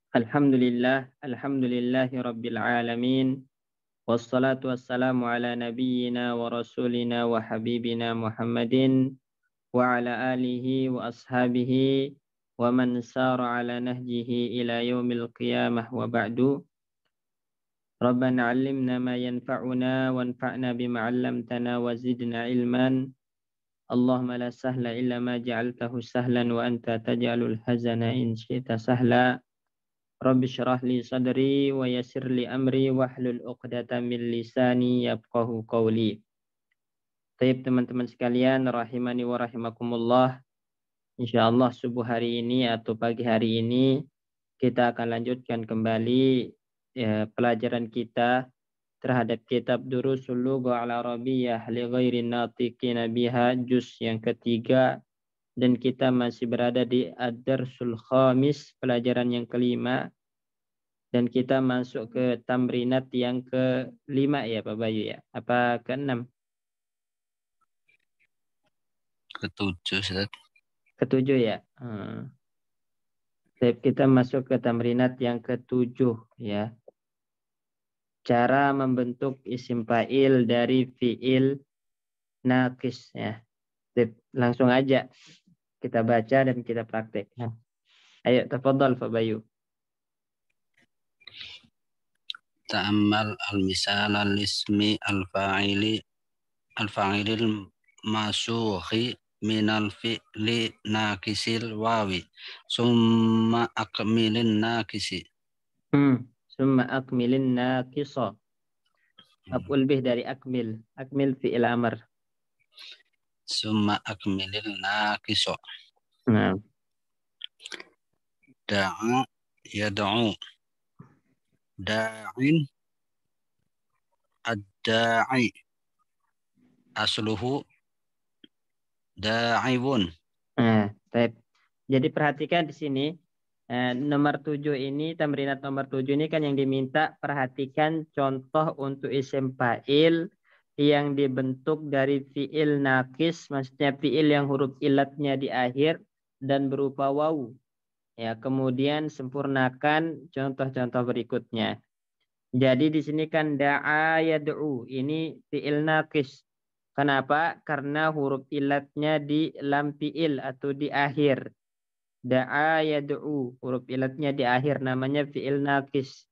Alhamdulillahi Rabbil Alamin. Wassalatu wassalamu ala nabiyyina wa rasulina wa habibina Muhammadin wa ala alihi wa ashabihi wa man sara ala nahjihi ila yaumil qiyamah wa ba'du. Rabbana 'allimna ma yanfa'una wanfa'na bima 'allamtana wa zidna ilman. Allahumma la sahla illa ma ja'altahu sahlan wa anta taj'alul hazana in syi'ta sahla. Rabbi syrah li sadri wa yassir li amri wahlul 'uqdatam min lisani yafqahu qawli. Baik teman-teman sekalian rahimani wa rahimakumullah. Insyaallah subuh hari ini atau pagi hari ini kita akan lanjutkan kembali pelajaran kita terhadap kitab Durusul Lugha al Arabiyyah li ghairi natiqina biha juz yang ketiga, dan kita masih berada di Ad-Darsul Khamis, pelajaran yang kelima. Dan kita masuk ke tamrinat yang ke-5 ya Pak Bayu ya? Apa ke-6? Ke-7 Ustaz. Ke-7 ya? Kita masuk ke tamrinat yang ke-7 ya. Cara membentuk isim fa'il dari fi'il naqis ya. Langsung aja kita baca dan kita praktek. Ayo tafadhal Pak Bayu. Ta'ammal al-misal al-ismi al-fa'ilil masukhi minal fi'li nakisil wawi summa akmilin nakisi. Summa akmilin nakisa. Maf'ul bih dari akmil. Akmil fi'il amr. Summa akmilin nakiso. Nah. Da'a yada'u. Da'in ad-da'i. Asluhu da'iwun. Nah, jadi perhatikan di sini nomor 7 ini, tamrinat nomor 7 ini kan yang diminta perhatikan contoh untuk isim fa'il yang dibentuk dari fi'il naqis, maksudnya fi'il yang huruf ilatnya di akhir dan berupa wawu. Ya, kemudian sempurnakan contoh-contoh berikutnya. Jadi di sini kan da'a yad'u, ini fi'il naqis. Kenapa? Karena huruf ilatnya di lam fi'il atau di akhir. Da'a yad'u, huruf ilatnya di akhir, namanya fi'il naqis.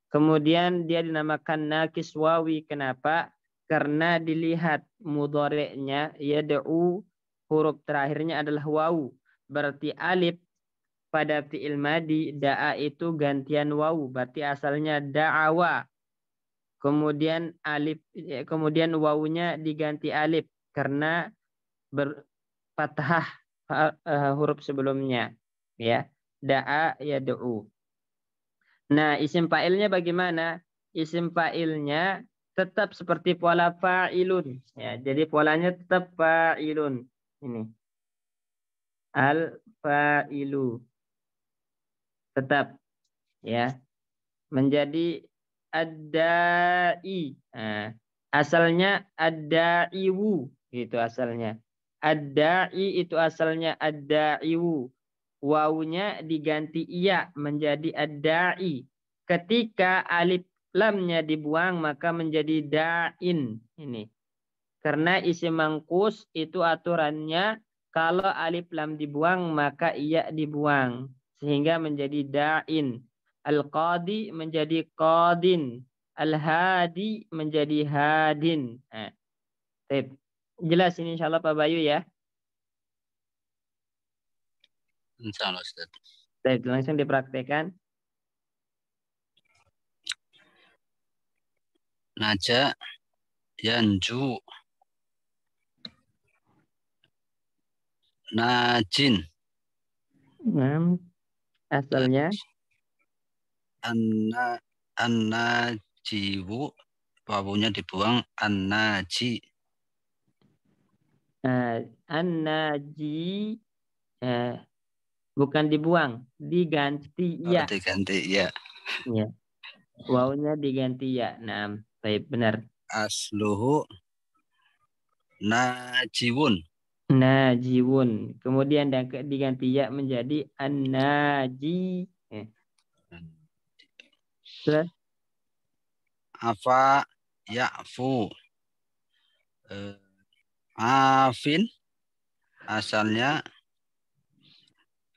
Kemudian dia dinamakan naqis wawi. Kenapa? Karena dilihat mudhari'nya yad'u, huruf terakhirnya adalah wawu. Berarti alif pada fi'il madi, da'a itu gantian wawu, berarti asalnya da'awa. Kemudian kemudian wawunya diganti alif karena berfathah huruf sebelumnya ya. Da'a yad'u. Nah, isim fa'ilnya bagaimana? Isim fa'ilnya tetap seperti pola fa'ilun ya. Jadi polanya tetap fa'ilun. Ini. Al-fa'ilu. Tetap ya. Menjadi ad-da'i. Nah, asalnya ad-da'iwu gitu asalnya. Ad-da'i itu asalnya ad-da'iwu. Wawunya diganti iya menjadi ad-da'i. Ketika alif lamnya dibuang maka menjadi da'in. Ini. Karena isim mangkus itu aturannya kalau alif lam dibuang maka iya dibuang. Sehingga menjadi da'in. Al-qadi menjadi qadin. Al-hadi menjadi hadin. Nah, jelas ini insyaAllah Pak Bayu ya. Insyaallah Ustaz. Langsung dipraktekan. Naja yanju. Najin. Nah, asalnya An-najiwu, wawunya dibuang, an-naji. an-naji bukan dibuang, diganti ya. Diganti ya. Ya. Wawunya diganti ya. Nah, baik benar. Asluhu najiwun. Najiwun. Kemudian diganti ya menjadi an-naji. Terus Afa ya'fu. Afin asalnya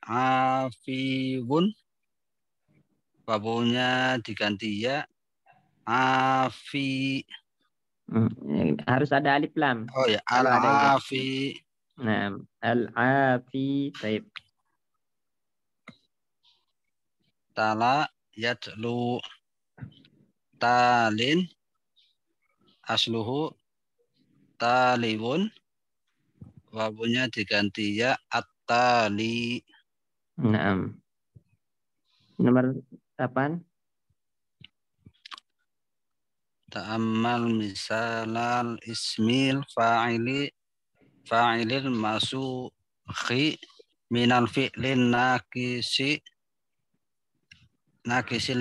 afiwun, wawunya diganti ya, afi. harus ada alif lam. Oh ya, Kalau ada ya. al-afi. Nah, al-afi. Baik. Tala yatlu. Talin asluhu taliwon, wawunya diganti ya, at-tali. Nah, nomor 8. Ta'ammal misalal ismil fa'ilil masukhi minal fi'lin nakisil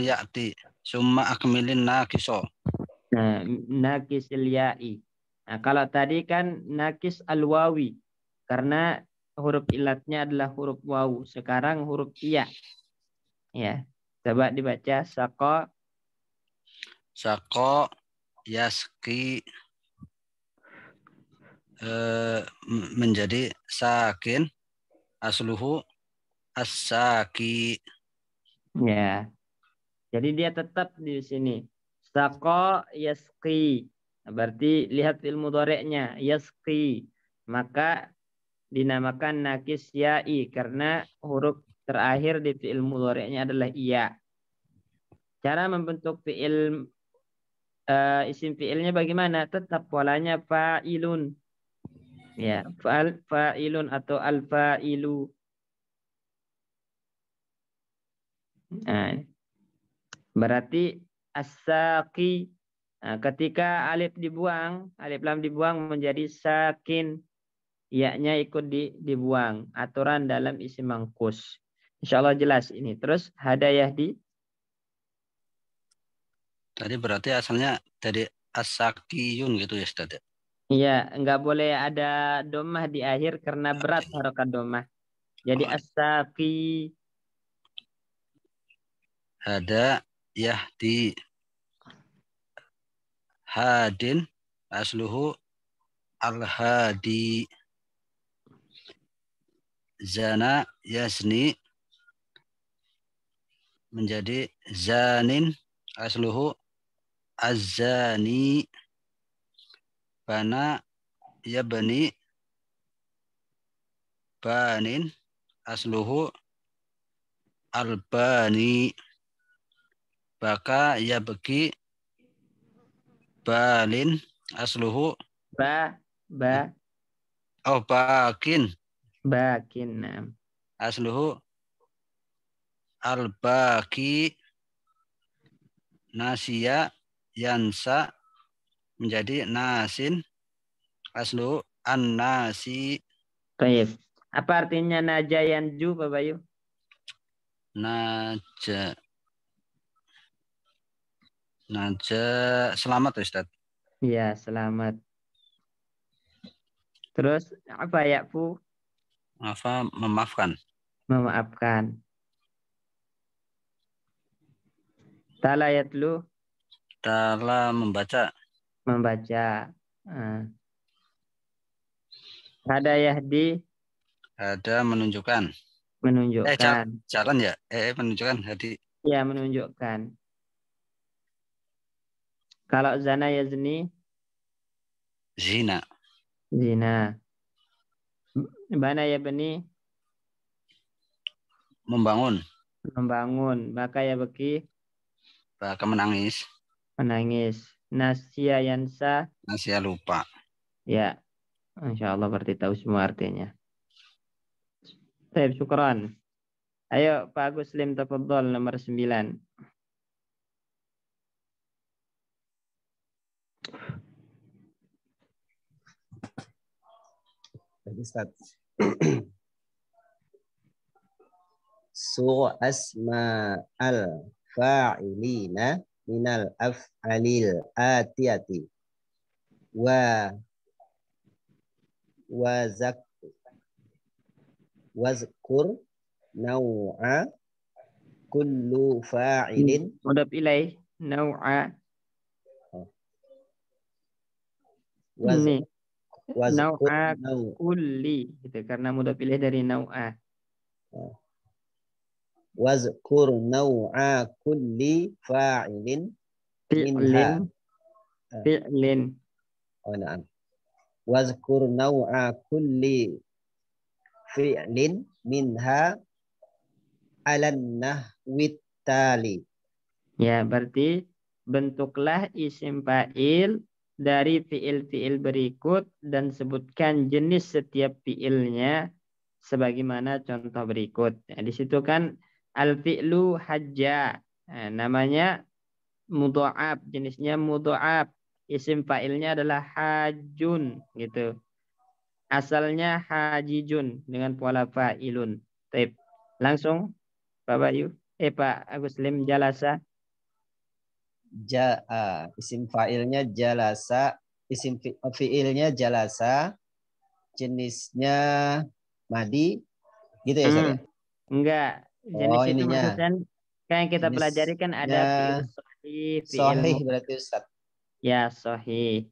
ya'ti summa akmilin nakiso. Nah, nakis ya'i. Nah, kalau tadi kan nakis al-wawi. Karena huruf ilatnya adalah huruf wawu. Sekarang huruf iya. Ya. Coba dibaca. Sako yaski menjadi sakin, asluhu as-saki. Ya. Jadi dia tetap di sini. Sako yaski. Nah, berarti lihat fi'il mudhari'nya. Yaski. Maka dinamakan nakis ya'i. Karena huruf terakhir di fi'il mudhari'nya adalah iya. Cara membentuk isim fi'ilnya bagaimana? Tetap polanya fa'ilun. Ya, fa'ilun atau al-fa'ilu. Nah, berarti as-saqi. Nah, ketika alif dibuang, alif lam dibuang menjadi sakin. Iya-nya ikut dibuang. Aturan dalam isim mangkus. Insya Allah jelas ini. Terus hadayah di. Tadi berarti asalnya dari as-sakiyun gitu ya, Ustaz. Iya, enggak boleh ada domah di akhir karena berat harokat domah. Jadi Oh, as-saqi. ada yahdi hadin asluhu al-hadi. Zana yazni menjadi zanin, asluhu az-zani. Bana yabni banin, asluhu al-bani. Baka yabki balin, asluhu Ba, bakin, bakin. Nah. asluhu al-baki. Nasia yansa menjadi nasin, asluhu an-nasi. Baik. Apa artinya najayanju, Pak Bayu? Naja Naja selamat Ustaz. Ya, selamat. Terus apa ya, Fu? Apa memaafkan. Memaafkan. Tala yatlu, Dalam membaca. membaca. Nah. Hadayah di, Ada menunjukkan. menunjukkan. Jalan ya. Menunjukkan hadi. Ya, menunjukkan. Kalau zana yazni, Zina. zina. Bana ya beni, Membangun. membangun. Maka ya beki, Bahkan menangis. menangis. Nasya yansa, Nasia lupa. ya. Insya Allah berarti tahu semua artinya. Baik, syukran. Ayo Pak Agus Lim tafadhol nomor 9. Ustaz. Su asma al fa'ilina minal af'alil atiyati wa wazkur naw'a kullu fa'ilin. Mudhaf ilaih nau'a. Ini Wazkur nau'a nau. kulli gitu karena mudhaf ilaih dari nau'a. Wazkur nau'a kulli fa'ilin minha. Fi'lin. Oh, na'am. Wazkur nau'a kulli fi'lin minha alan nahwit tali. Ya, berarti bentuklah isim fa'il dari fi'il-fi'il berikut dan sebutkan jenis setiap fi'ilnya sebagaimana contoh berikut. Nah, di situ kan al-fi'lu hajja. Nah, namanya mudha'af, jenisnya mudha'af. Isim fa'ilnya adalah hajun gitu. Asalnya hajijun dengan pola fa'ilun. Taib. Langsung Pak Bayu, Pak Agus Lim jalasa. Isim fa'ilnya jalasa, isim fi'ilnya jalasa, jenisnya madi, gitu ya Ustaz ya? Enggak, jenis Oh, itu ininya. maksudnya kan yang kita pelajari kan ada Jenisnya fi'il sahih, fi'il sahih berarti Ustaz. ya sahih.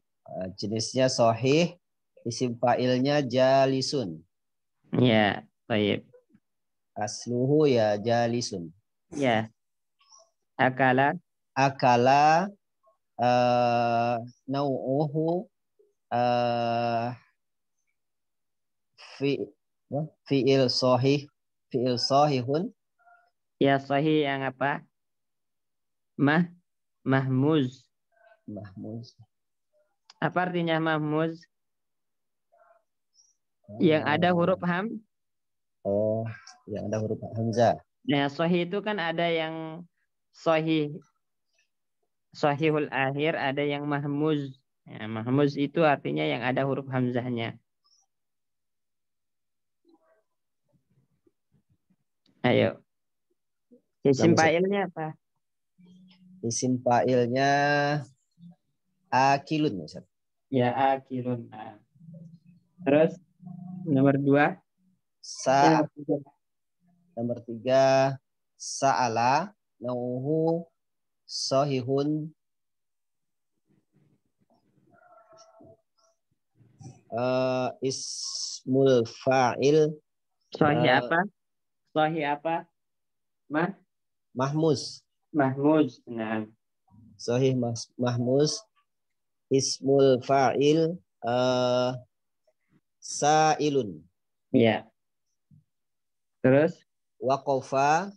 Jenisnya sahih, isim fa'ilnya jalisun. Ya, baik. Asluhu ya jalisun. Ya, akala Akala nau'uhu fi fi'il sahih, fi'il sahihun. ya sahih yang apa? Mahmuz. Mahmuz. Apa artinya mahmuz? Yang ada huruf Oh, yang ada huruf hamzah. Nah, sahih itu kan ada yang sahih, sahihul akhir, ada yang mahmuz. Ya, mahmuz itu artinya yang ada huruf hamzahnya. Ayo. Isim fa'ilnya apa? Isim fa'ilnya akilun, Ustaz. Ya, akilun. Nah. Terus nomor 2. Nomor 3 sa'ala nauhu sahihun ismul fa'il Sahih apa? Sahih apa? mahmuz. Mahmuz. Nah. Sahih mahmuz ismul fa'il sa'ilun. Ya. Terus Waqafa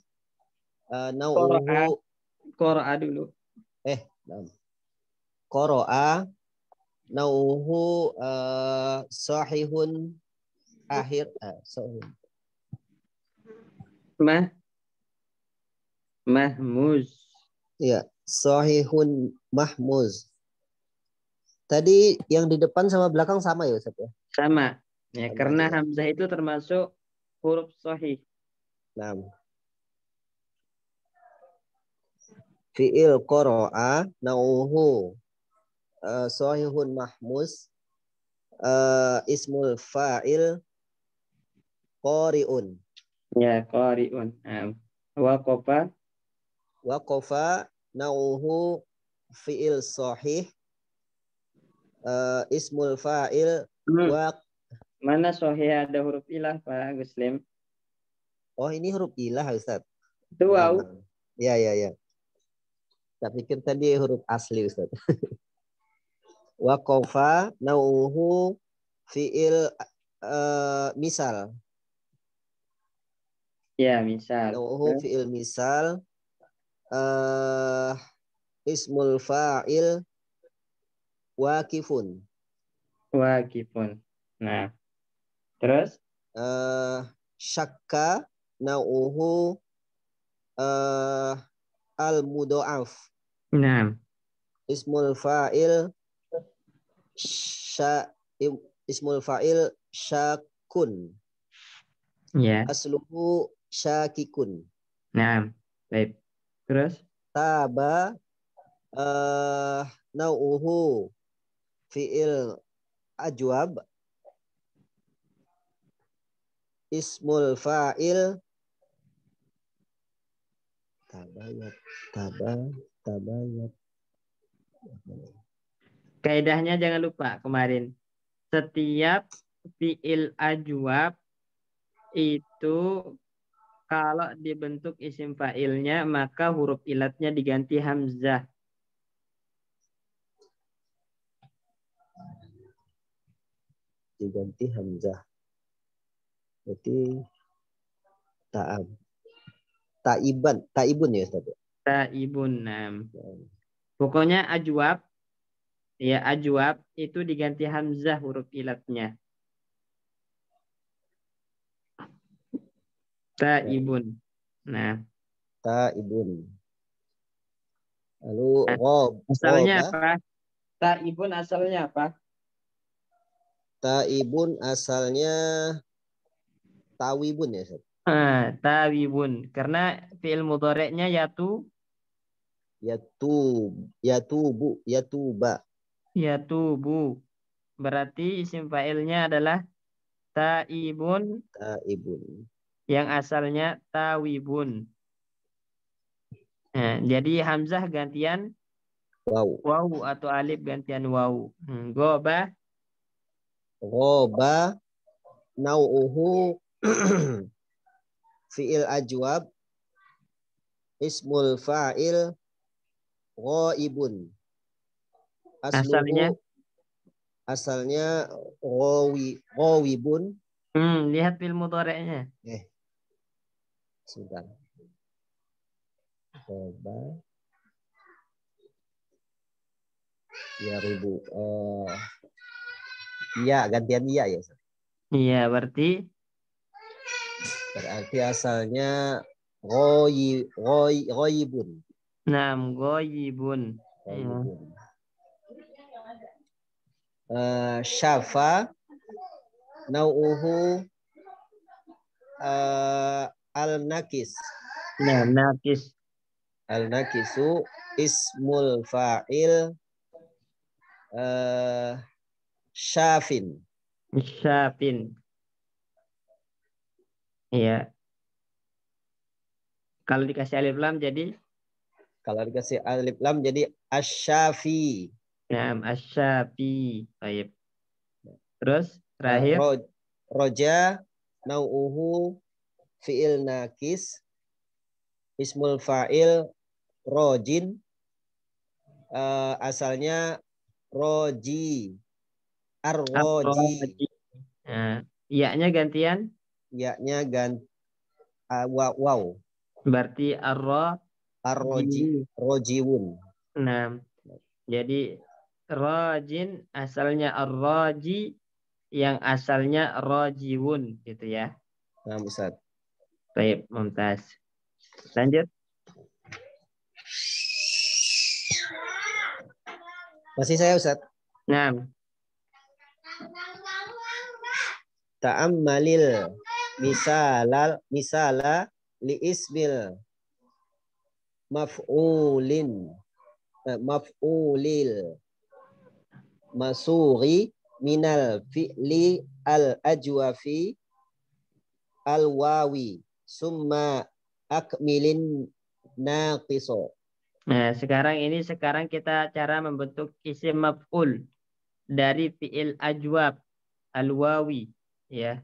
nauhu qara'a dulu. Qara'a nauhu sahihun akhir sahih. Mahmuz. Ya, sahihun mahmuz. Tadi yang di depan sama belakang sama ya Ustaz ya? Sama. Ya, Sama karena aja, ya. hamzah itu termasuk huruf sahih. Nah. Fi'il qara'a nauhu sahihun mahmuz ismul fa'il qari'un. Ya, qari'un. Waqafa. Waqafa nauhu fi'il sahih ismul fa'il Mana sahih ada huruf ilah Pak Guslim? Oh, ini huruf ilah Ustaz. Itu waw. Ya. Tak pikir tadi huruf asli Ustaz. Waqafa nauhu fi'il misal. Ya, misal. Nauhu fi'il misal ismul fa'il waqifun. Waqifun. Nah, terus syakka nauhu al mudha'af. Nah, Ismul fa'il ismul fa'il syakun. ya. Asluhu syakikun. Nah, baik. Terus Taba nauhu fi'il ajwab. Ismul fa'il Tabayat. Tabayat. Kaidahnya jangan lupa kemarin. Setiap fiil ajwab itu kalau dibentuk isim fa'ilnya maka huruf ilatnya diganti hamzah. Diganti hamzah. Berarti taibun ya Ustaz. Taibun. Pokoknya ajwab, ya ajwab itu diganti hamzah huruf ilatnya. Taibun. Nah, Taibun. Lalu asalnya roba. apa? Taibun asalnya apa? Taibun asalnya tawibun ya Ustaz. Tawibun. Karena fi'il mudhari'nya Yatuba. yatubu. Berarti isim fa'ilnya adalah taibun Taibun. yang asalnya tawibun. Nah, jadi hamzah gantian Wow. waw atau alif gantian waw. Goba. Roba nau'uhu fi'il ajwab ismul fa'il ghaibun. Asalnya. Asalnya ghawibun. Lihat fi'il mudhari'nya. Sebentar. Roba. Ya ribu. Iya, gantian iya ya. Iya, berarti asalnya ghaibun. ghaibun. Ghaibun. Syafa nau'uhu al-nakis. Nah, nakis. Al-nakisu ismul fa'il syafin. Syafin. Iya. Kalau dikasih alif lam jadi asyafi. nah, asyafi. Baik. Terus terakhir Roja nau'uhu fi'il nakis ismul fa'il rojin. Asalnya roji. Ar-roji. Nah, iya-nya gantian. Ya-nya ganti wow. Berarti Rojiwun. Nah, jadi rojin asalnya ar-roji yang asalnya rojiwun gitu ya. Nah, Ustaz. Baik, mumtaz. Lanjut. Masih saya Ustaz. Nah, Ta'ammalil misala li ismil maf'ulil masuri minal fi'li al-ajwafi al-wawi summa akmilin naqiso. Nah, sekarang kita cara membentuk isim maf'ul dari fi'il ajwab al-wawi ya.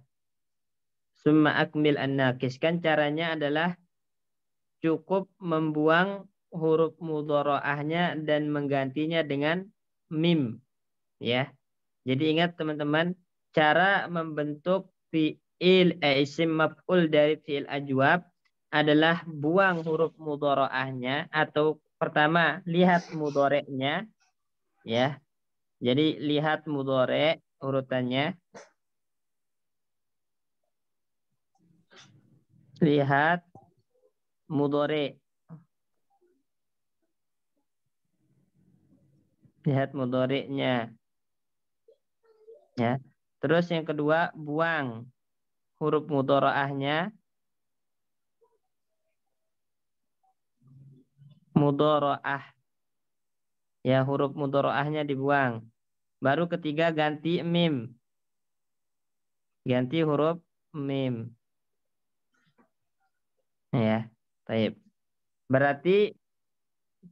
Summa akmil an-naqis, kan caranya adalah cukup membuang huruf mudharaahnya dan menggantinya dengan mim ya. Jadi ingat teman-teman, cara membentuk isim maf'ul dari fi'il ajwab adalah buang huruf mudharaahnya atau pertama lihat mudhari'nya ya. Jadi lihat mudhari' urutannya. Lihat mudhari'. Lihat mudhari'nya. Ya. Terus yang kedua, buang huruf mudharaahnya. Mudharaah. Ya, huruf mudharaahnya dibuang. Baru ketiga ganti mim. Ganti huruf mim. Ya, baik. Berarti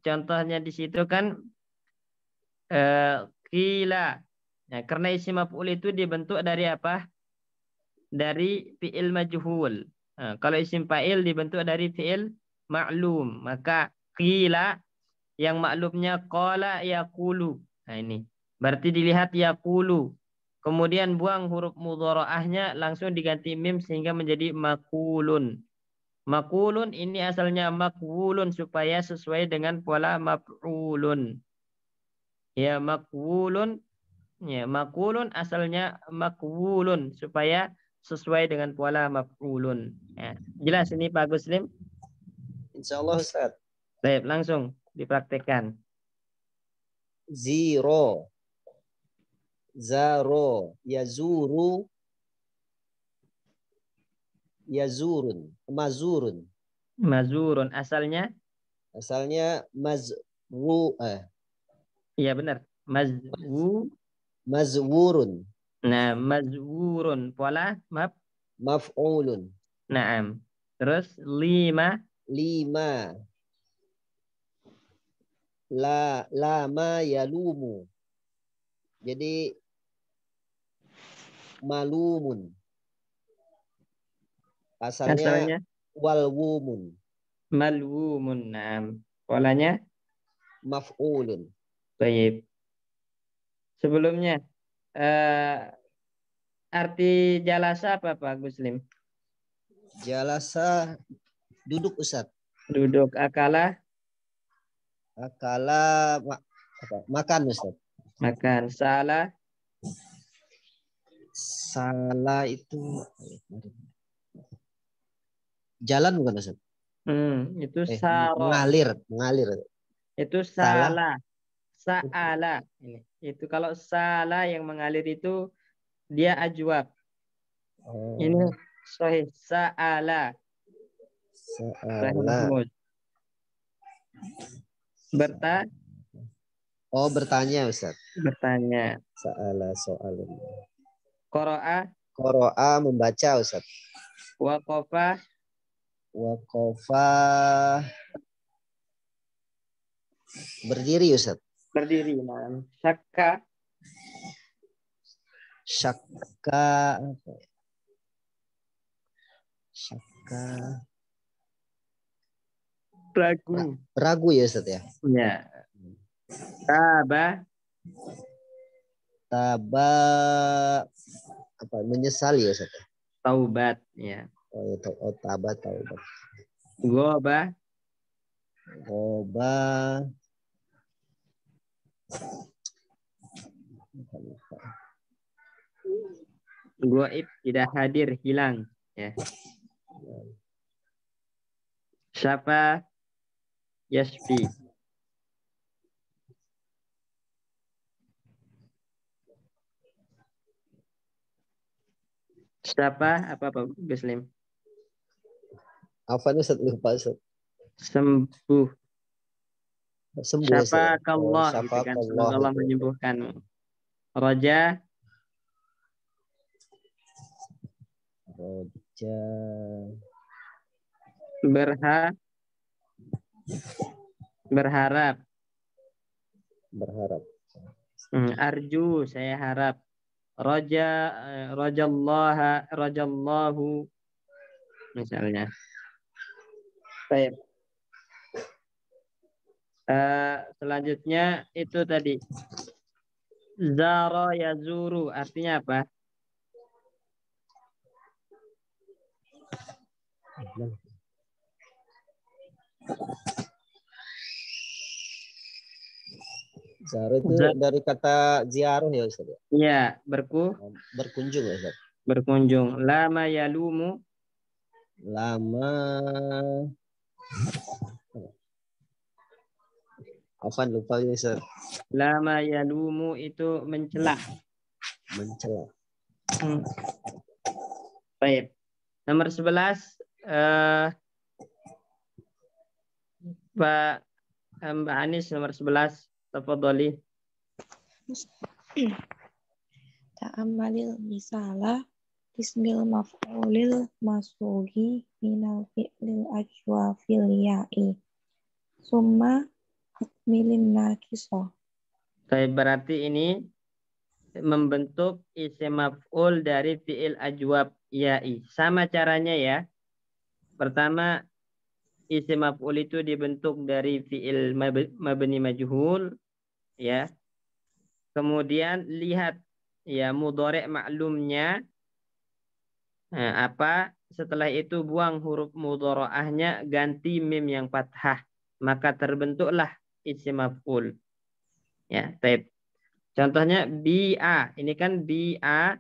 contohnya di situ kan qila. Nah, karena isim maf'ul itu dibentuk dari apa? Dari fi'il majhul. Nah, kalau isim fa'il dibentuk dari fi'il ma'lum. Maka qila yang maklumnya qala yaqulu. Nah, ini. Berarti dilihat yaqulu. Kemudian buang huruf mudhara'ahnya langsung diganti mim sehingga menjadi makulun. Makulun ini asalnya makwulun supaya sesuai dengan pola maf'ulun. Ya makwulun, ya makulun asalnya makwulun supaya sesuai dengan pola maf'ulun. Ya, jelas ini Pak Guslim? Insyaallah Ustaz. Baik, langsung dipraktekkan. Ziro, zaro, yazuru, yazurun, mazurun. Mazurun asalnya, Asalnya iya benar. mazwurun, Nah, mazwurun pola maf. maf'ulun. Naam. Terus lima. Lima, lama yalumu. Jadi malumun. Asalnya Asalnya walwumun, malwumun. Naam. Polanya maf'ulun. baik. Sebelumnya arti jalasa apa Pak Muslim? Jalasa duduk Ustaz. Duduk. Akala Akala makan Ustaz. makan. Salah Salah itu jalan bukan Ustaz? Itu saro. Mengalir. Itu Salah. salah. Sa'ala. Itu kalau salah yang mengalir itu dia ajwab. Ini sahih. Sa'ala. Sahih Salah. Mahmud. Bertanya Ustaz. Bertanya. Salah soalun. Qara'a membaca Ustaz. waqafa Waqafa berdiri Ustaz. berdiri. Nah, syakka ragu ya Ustaz ya. Ya. Taba menyesali ya Ustaz. taubat ya. Taubat. Goba goib tidak hadir, hilang ya. Syafa yasfi. Siapa apa Pak Muslim? Apa nih Ustaz, lupa Ustaz. Sembuh. Syafakallah gitu kan. Semoga Allah gitu. menyembuhkanmu. Roja berharap. Arju saya harap. Rajallahu misalnya. Baik. Selanjutnya itu tadi zara yazuru artinya apa? Zara itu dari kata ziarah ya Ustaz. Iya, berkunjung ya Ustaz. Berkunjung. Lama yalumu. Apa lupa ya Ustaz. Lama yalumu itu mencela. Baik. Nomor 11 Mbak Anis nomor 11. Tafadhali. Ta'ammalil misalah ismil maf'ulil masuhi minal fi'lil ajwafil ya'i. Summa akmilin nakiso. Berarti ini membentuk isim maf'ul dari fi'il ajwab ya'i. Sama caranya ya. Pertama, isim maf'ul itu dibentuk dari fi'il mabni majhul ya. Kemudian lihat ya mudhari' maklumnya. Nah, apa? Setelah itu buang huruf mudhara'ahnya, ganti mim yang fathah. Maka terbentuklah isim maf'ul. Ya, taib. Contohnya bi'a. Ini kan bi'a.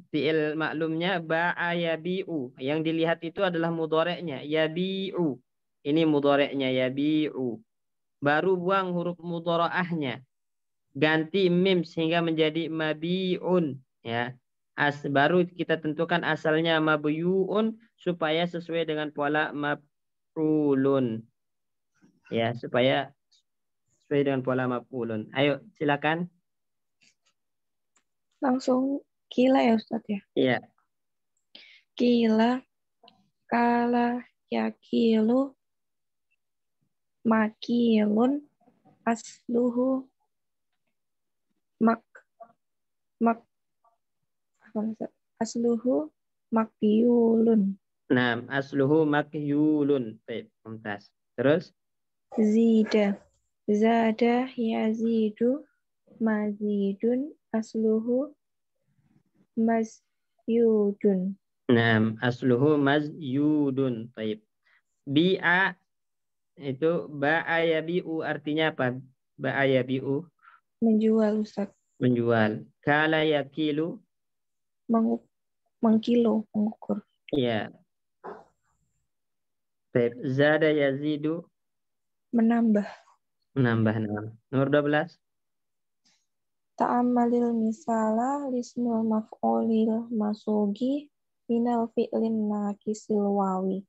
Fi'il maklumnya ba'a yabi'u. Yang dilihat itu adalah mudhari'nya. Yabi'u. Ini mudhari'nya yabi'u. Baru buang huruf mudhara'ahnya. Ganti mim sehingga menjadi mabi'un. Ya. Baru kita tentukan asalnya mabuyu'un supaya sesuai dengan pola maf'ulun. Ya, supaya sesuai dengan pola maf'ulun. Ayo, silakan. Langsung kila ya Ustadz ya. Iya. Kila, kala, yakilu, makilun, asluhu, mak, mak, apa Ustadz? Asluhu, makbiulun. Nah, asluhu makyulun. Baik, mumtaz. Terus? Zida, zada, yazidu, mazidun, asluhu, mazyudun. Nah, asluhu mazyudun. Baik. Bi'a itu ba'a yabi'u artinya apa? Ba'a yabi'u Menjual Ustadz. menjual. Kala yakilu Mengkilo, mengukur. ya. Baik. Zada yazidu Menambah. menambah. Nomor 12. Ta'amalil misala lismil maf'ulil masugi minal fi'lin nakisil wawi.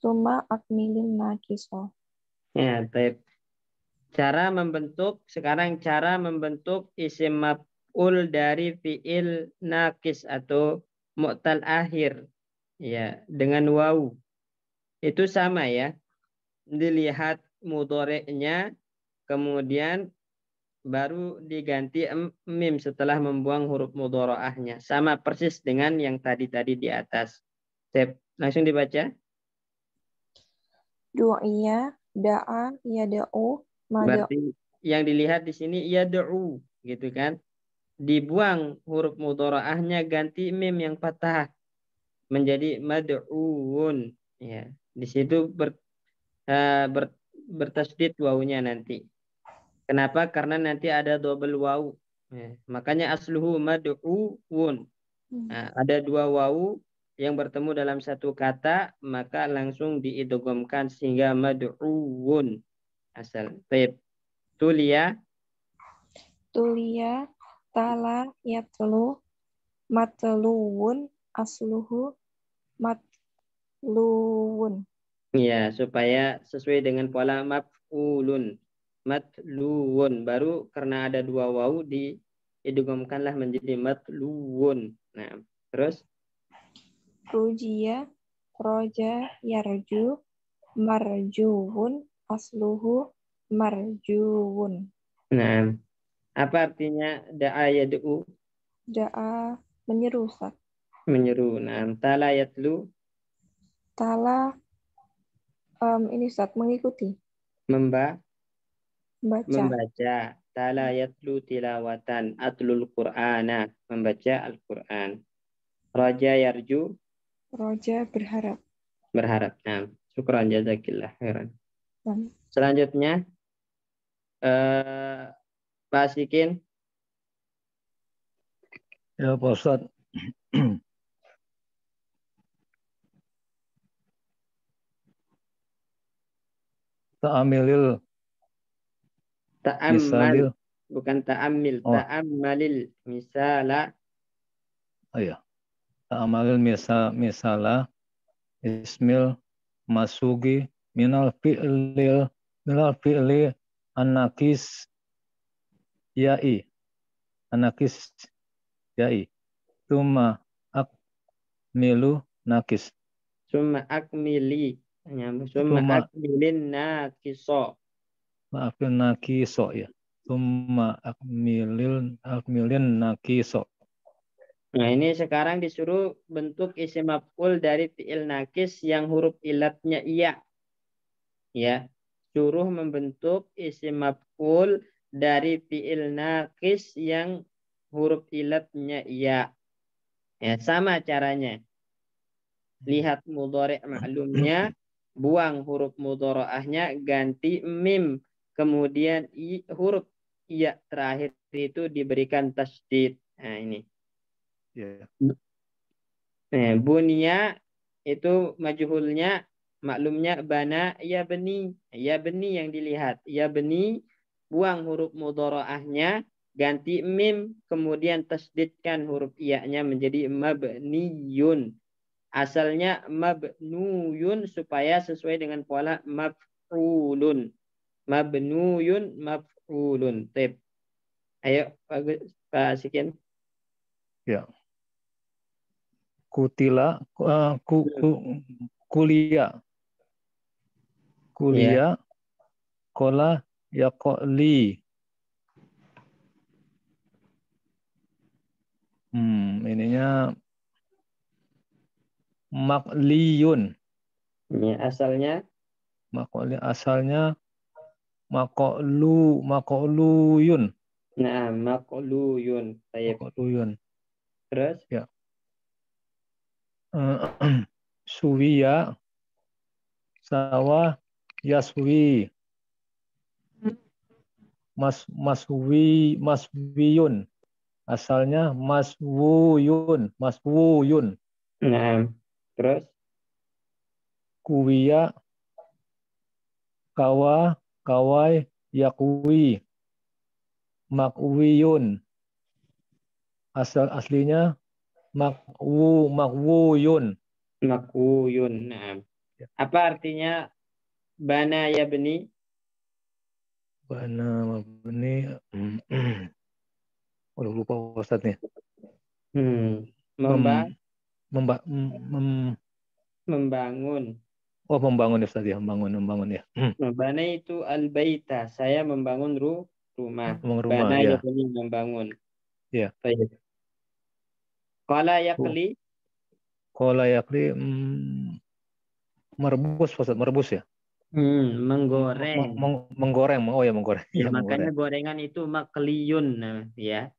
Suma akmilin nakiso. Ya, baik. Sekarang cara membentuk isim maf'ul dari fi'il nakis atau mu'tal akhir. Ya, dengan wawu. Itu sama ya. Dilihat mudhari'nya, kemudian baru diganti mim setelah membuang huruf mudhara'ahnya. Sama persis dengan yang tadi di atas. Langsung dibaca. Du'iya, da'a, yada'u, mada'u. Berarti yang dilihat di sini yad'u gitu kan. Dibuang huruf mudhara'ahnya, ganti mim yang fathah menjadi mad'uun. Ya, di situ bertasdid wawunya nanti. Kenapa? Karena nanti ada double wawu. Ya, makanya asluhu mad'uun. Nah, ada dua wawu yang bertemu dalam satu kata, maka langsung diidghamkan sehingga mad'uun. Asal. Baik. Tulia. Tuliya, tala, yatlu, matluwun, asluhu, matluwun. Ya, supaya sesuai dengan pola maf'ulun. Matluun. Baru karena ada dua wawu diidghamkanlah menjadi matluun. Nah, terus Rujiya, roja, yarju, marjuwun, asluhu, marjuwun. nah, apa artinya da'a yad'u? Da'a, menyeru Ustaz. Menyeru. Nah, tala yatlu Tala, ini Ustaz, mengikuti. membaca. Baca. Tala yatlu tilawatan atlul qur'ana, membaca Al-Qur'an. Raja yarju Roja, berharap. berharap. Nah, syukran jazakillah khairan. Dan Selanjutnya Pak Sikin. Ya Pak Ustadz. Ta'amilil Ta'ammal, misalil. bukan ta'ammil, Oh. ta'ammalil misala. Oh ya. Ta'amalil misala ismil masugi minal fi'li anakis ya'i. Anakis ya'i. Tuma akmilu nakis. Summa akmili Summa akmilin naqiso. Maafin nakiso ya. Summa akmilin nakiso. Nah, ini sekarang disuruh bentuk isim maf'ul dari fi'il nakis yang huruf ilatnya iya. Ya, suruh membentuk isim maf'ul dari fi'il nakis yang huruf ilatnya iya. Ya, sama caranya. Lihat mudhari' ma'lumnya, buang huruf mudhari'ahnya, ganti mim. Kemudian huruf iya terakhir itu diberikan tasydid. Nah, ini. Ya. Bunya itu majhulnya, maklumnya bana, ya beni. Ya beni yang dilihat. Ya beni, buang huruf mudhari'ahnya, ganti mim, kemudian tasdidkan huruf iya-nya menjadi mabniyun. Asalnya mabnuyun supaya sesuai dengan pola maf'ulun. Mabnuyun maf'ulun. Tip. Ayo Pak Sikin. Ya. Kutila kuliah. Kuliah kola yaqli. Ininya makliyun. Ini asalnya Asalnya makoluyun. nah, maqluyun. Baik. Makoluyun. Terus Ya. Suwiya sawa yaswi. Maswiyun. Asalnya maswuyun. nah, terus Kuwiya kawai yakwi. Makwiyun. Aslinya makwuyun. makuyun. Nah, apa artinya bana ya beni? Bana mabni. Udah lupa Ustadznya. Membangun. Oh, membangun ya Ustadz ya, membangun ya. Bana itu al-baita. Saya membangun rumah. Membangun rumah Bana ya. ya beni membangun. Ya. Baik. Qala yaqli. Qala yakli merebus Ustadz, merebus ya. Menggoreng. Menggoreng. Oh ya, menggoreng. Ya, Ya, makanya menggoreng. gorengan itu makliyun, nah, ya.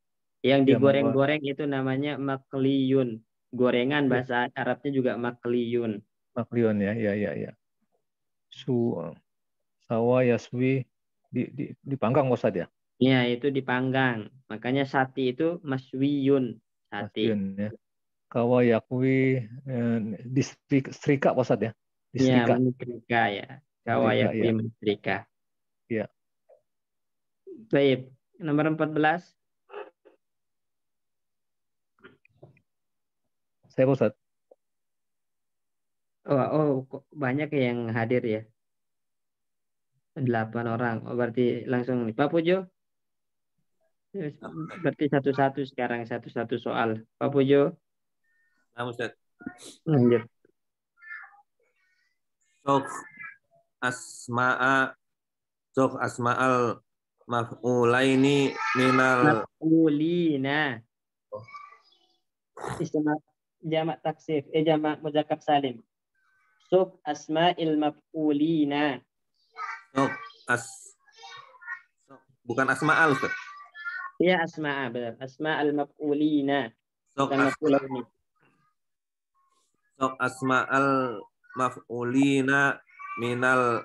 Yang Ya, digoreng-goreng itu namanya makliyun. Gorengan ya, bahasa Arabnya juga makliyun. makliun ya, ya. Sawa yaswi dipanggang Ustadz ya. Ya, itu dipanggang. Makanya sati itu maswiyun. Sati. Masliun ya. Kawa yakwi disetrika Ustadz ya. Ya, Disetrika. menyetrika ya. Setrika Kawayakwi ya. menyetrika. Ya. Baik. Nomor 14. Saya Ustadz. Oh, kok banyak yang hadir ya. 8 orang. Oh, berarti langsung nih. Pak Pujo. Berarti satu-satu sekarang. Satu-satu soal. Pak Pujo. Nah, Ustaz. Lanjut. Sok asma'al maf'ulaini minal Maf'ulina. Istilah jamak taksir. Jamak muzakkar salim. Sok asma'il maf'ulina. Bukan asma'al Ustaz. Iya asma'a benar. Asma'al maf'ulina. Sok asma'al maf'ulina minal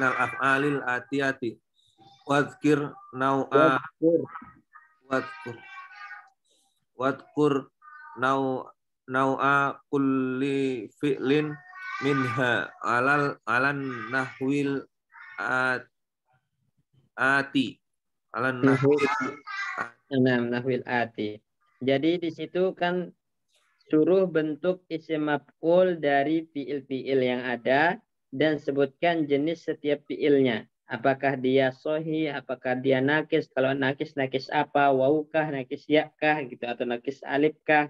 af'alil atiyati wadhkir nau'a kulli fi'lin minha alan nahwil nahwil ati. Jadi di situ kan suruh bentuk isim maf'ul dari fi'il-fi'il yang ada dan sebutkan jenis setiap fi'ilnya. Apakah dia sahih, apakah dia nakis, kalau nakis apa, wawukah, nakis yakah gitu atau nakis alifkah.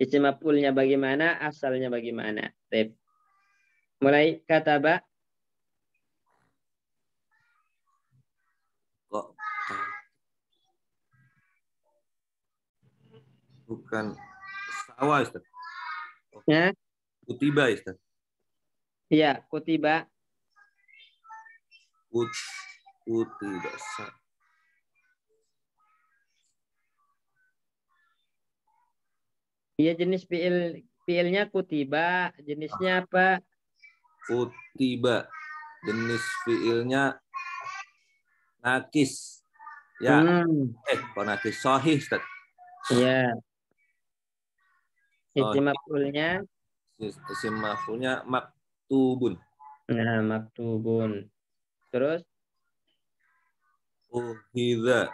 Isim maf'ulnya bagaimana, asalnya bagaimana. Baik. Mulai kataba. Kok bukan sawah, Ustaz. Ya, Kutiba, Ustaz. iya, kutiba. Kutiba. Iya, jenis fiilnya kutiba, jenisnya apa? Kutiba. Jenis fiilnya nakis. Ya. Kok nakis? Sahih, Ustaz. Iya. Sahih. Isim maf'ulnya. Isim maf'ulnya maktubun. Nah, maktubun. Terus? Uhidha.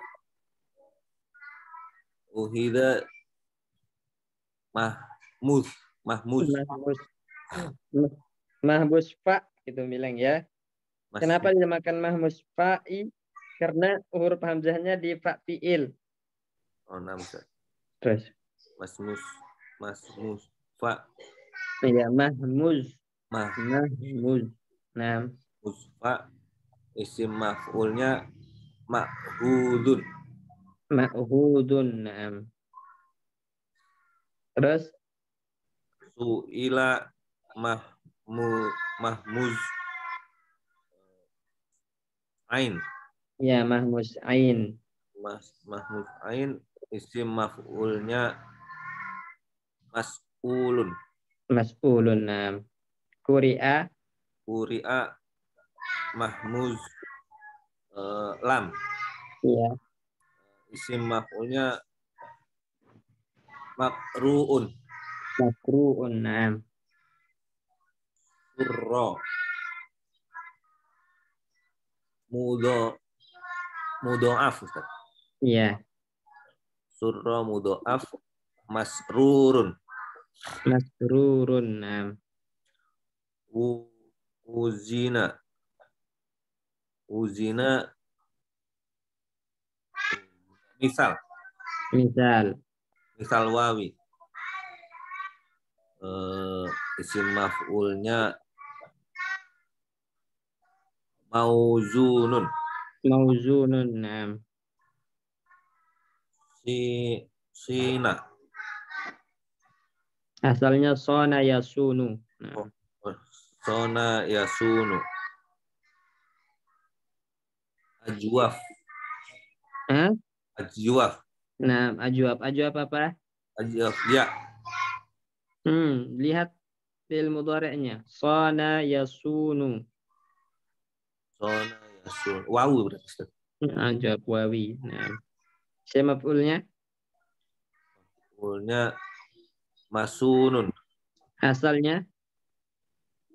Mahmuz. Mahbus fa itu bilang ya. Kenapa dinamakan mahbus fa'i? Karena huruf hamzahnya di fa fi'il. Oh, namsa. Terus? Masmus fa. Iya, mahmuz. Nah. Musfa. Isim maf'ulnya ma'hudun. Nah. Terus? Su'ila mahmuz ain. Ya, mahmuz ain. Mahmuz ain. Isim maf'ulnya mas'ulun. Nah. Kuri'a mahmuz lam. Iya. Isim maf'ulnya makru'un. Nah. Surra mudho'af, Ustaz. Iya. Surra mudho'af masrurun. Nah. Uzina misal wawi. Isim maf'ulnya mauzunun. Nah. Sina. Asalnya sona yasunu. Nah. Sona yasunu. Ajwaf. Ajwaf. Nah, ajwaf apa? Ajwaf ya. Lihat fi'il mudhari'nya. Sona yasunu. Sona yasunu. Wawu berarti, Ustaz. Ajwaf wawi. Nah. Siapa maf'ulnya? Maf'ulnya masunun. Asalnya?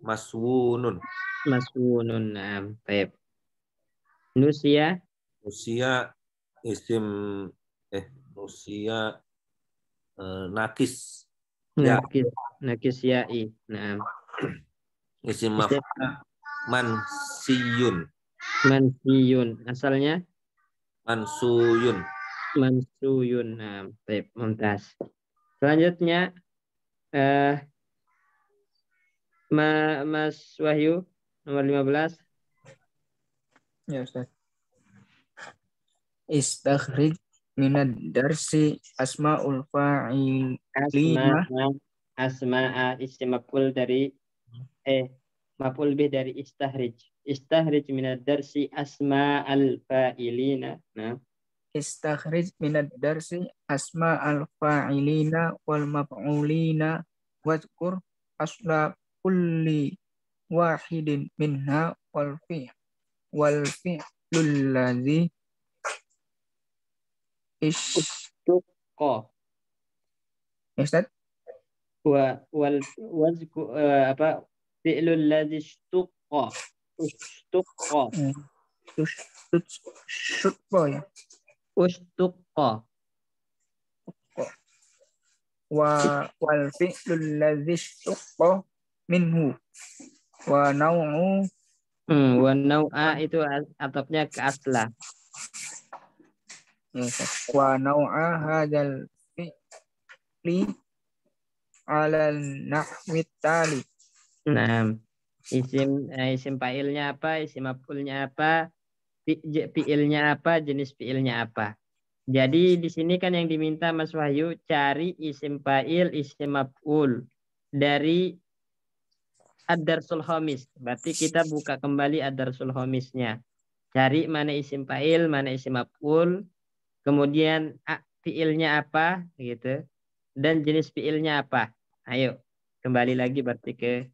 Maswunun. Nah. Baik. Nusia isim Nusia nakis. Nakis ya'i. Nah. Isim maf'ulnya mansiyun. Asalnya? Mansuyun. Nah, baik, mumtaz. Selanjutnya Mas Wahyu nomor 15. Ya, Ustaz. Istakhrij minad darsi asma'ul fa'ilina. Asma'a isim maf'ul dari maf'ul bih dari istahrij. Istahrij minad darsi asma'al fa'ilina. Nah. Istakhrij minad darsi asma'al fa'ilina wal maf'ulina wadhkur asla kulli wahidin minha wal fi'lul ladzi Istuqqa. Ustaz? Wazku apa fi'lul ladzi istuqqa. Ustuqqa ya. Ustuqqa. Wal fi'lul ladzi istuqqa minhu wa naw'u Wa naw'a itu atapnya ke asla. wa naw'a hadzal fi'li alal nahwit tali. Nah, isim fa'ilnya apa, isim maf'ulnya apa, fi'ilnya apa, jenis fi'ilnya apa. Jadi di sini kan yang diminta Mas Wahyu cari isim fa'il, isim maf'ul dari ad-darsul khamis. Berarti kita buka kembali ad-darsul khamisnya. Cari mana isim fa'il, mana isim maf'ul, kemudian fi'ilnya apa gitu dan jenis fi'ilnya apa. Ayo kembali lagi berarti ke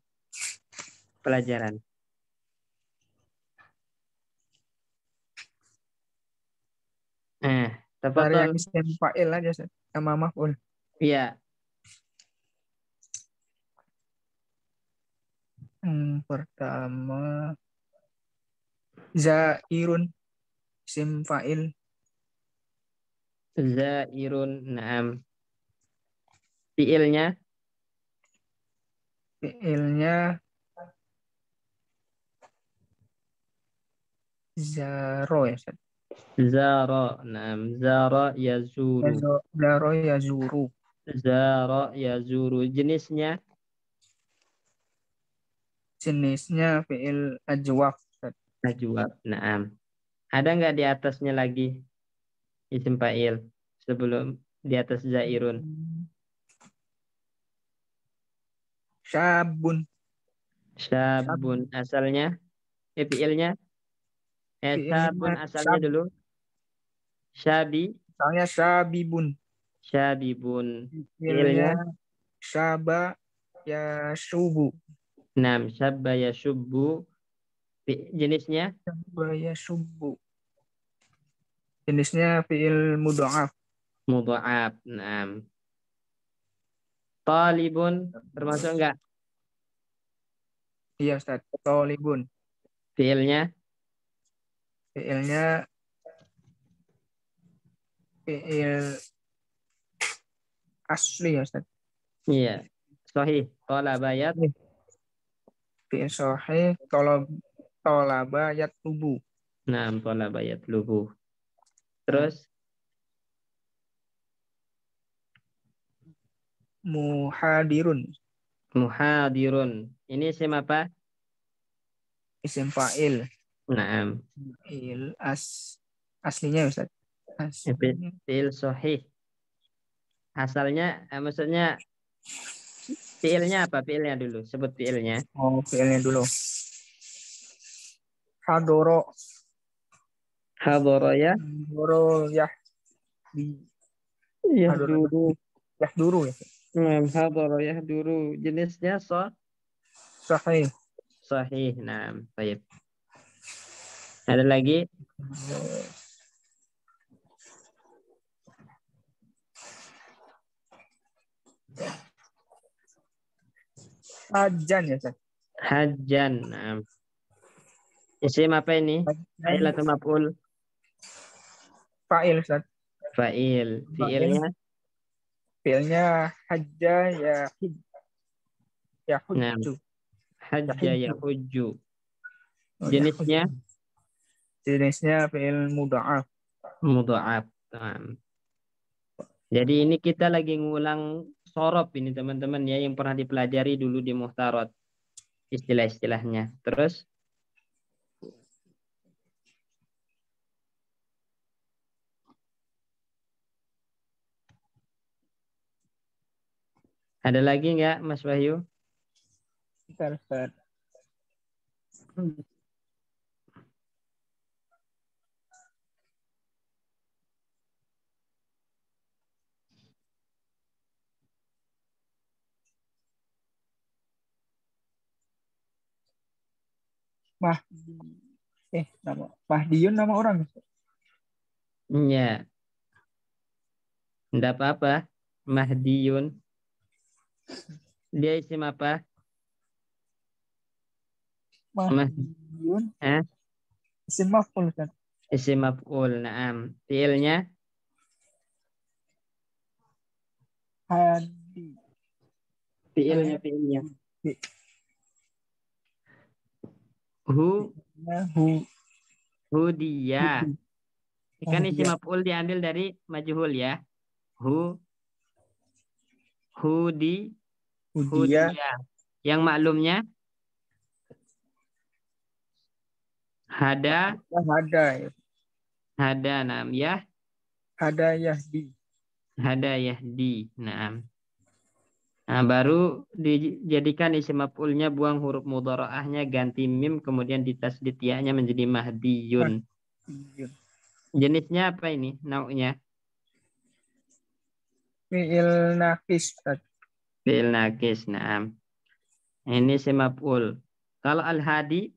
pelajaran. Cari tafadhol. yang isim fa'il aja Ustaz, sama maf'ul. Iya. Pertama zairun isim fa'il. Zairun, na'am. Fi'ilnya zaro ya Ustaz. zara, na'am. Zara yazuru. Zaro yazuru. Zara yazuru. Jenisnya Fi'il ajwaf Ustaz. ajwab, na'am. Ada nggak di atasnya lagi isim fa'il sebelum di atas zairun? Syabun. Syabun asalnya, fi'ilnya. Syabun asalnya dulu. Syabi. Misalnya syabibun. Syabibun. Fi'ilnya syaba yashubu. Nam, syabba yashubbu. Jenisnya Syaba yashubu. Jenisnya fi'il mudha'af. mudha'af. Nam. Talibun termasuk enggak? Iya Ustaz, talibun. Fi'ilnya fi'il asli ya Ustaz. iya. Sahih. Talaba yat. Fi'il sahih talaba yatlubu. Nam, talaba yatlubu. Terus Muhadirun. muhadirun. Ini isim apa? Isim fa'il. Naam. Fi'il aslinya ya Ustaz. Aslinya. Fi'il sahih. Asalnya maksudnya fi'ilnya apa? Fi'ilnya dulu. Sebut fi'ilnya. Oh, fi'ilnya dulu. Hadoro. Hadara ya. Hadoro Yahduru. yahduru ya. Hadara yahduru. Jenisnya Sahih. sahih. Naam. Baik. Ada lagi? Hajan ya Ustaz. Hajan. Naam. Isim apa ini? Fa'il atau maf'ul? Fa'il Ustaz. Fa'il. Fi'ilnya hajja ya hujju. Hajja yahujju. Jenisnya fi'il mudha'af. mudha'af. Jadi ini kita lagi ngulang sorob ini teman-teman ya yang pernah dipelajari dulu di Muhtarat. Istilah-istilahnya. Terus ada lagi nggak Mas Wahyu? Ustaz. Mahdiyun nama orang. Iya. Enggak apa-apa. Mahdiyun. Dia isim apa? Mahdiyun. Isim maf'ul kan? Isim maf'ul. Naam. Fi'ilnya? Hadi. Fi'ilnya. Dia. Kan isim maf'ul diambil dari majhul ya. Hudi Hudia. Yang maklumnya hada, Hada. hada, naam ya, Hada yahdi. hada yahdi, naam. Nah, baru dijadikan isim maf'ulnya, buang huruf mudharaahnya, ganti mim, kemudian ditasdid ya-nya menjadi mahdiyun. Jenisnya apa ini? Nau'nya? Fi'il nakis. Fi'il nakis, naam. Ini isim maf'ul. Kalau al-hadi?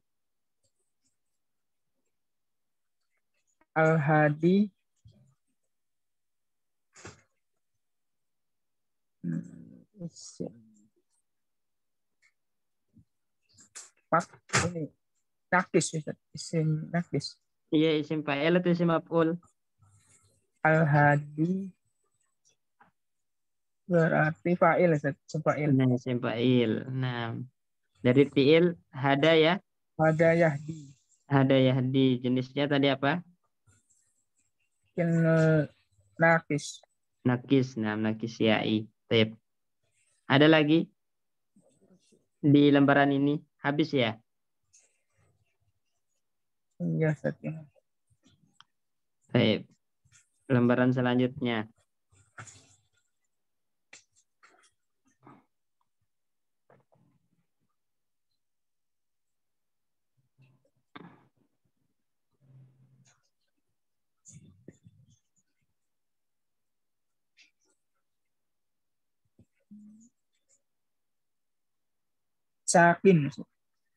Al-hadi. Ini nakis, isim nakis. Iya, isim fa'il atau isim maf'ul? Al-hadi berarti fa'il, isim fa'il. Nah, isim fa'il. Nah, dari fi'il hada ya? Hada yahdi. Hada yahdi. Jenisnya tadi apa? Nakis. Nakis. Nah, nakis ya'i. Tip. Ada lagi di lembaran ini? Habis ya? Iya, Ustaz. Baik. Lembaran selanjutnya. Sakin.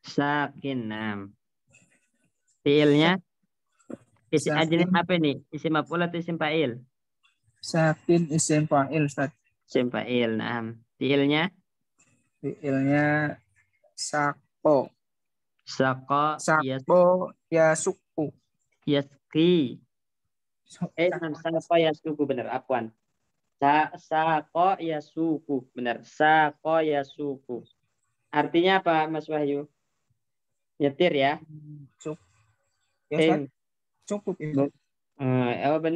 Sakin. Nah. Fi'ilnya? Jenis apa nih? Isim maf'ul atau isim fa'il? Sakin isim fa'il, Ustaz. Isim fa'il. Nah. Fi'ilnya? Fi'ilnya sako. Sako yasuku. Yaski. Sako yasuku, benar. Afwan. Sako yasuku, benar. Sako yasuku. Artinya apa, Mas Wahyu? Nyetir ya? Cukup.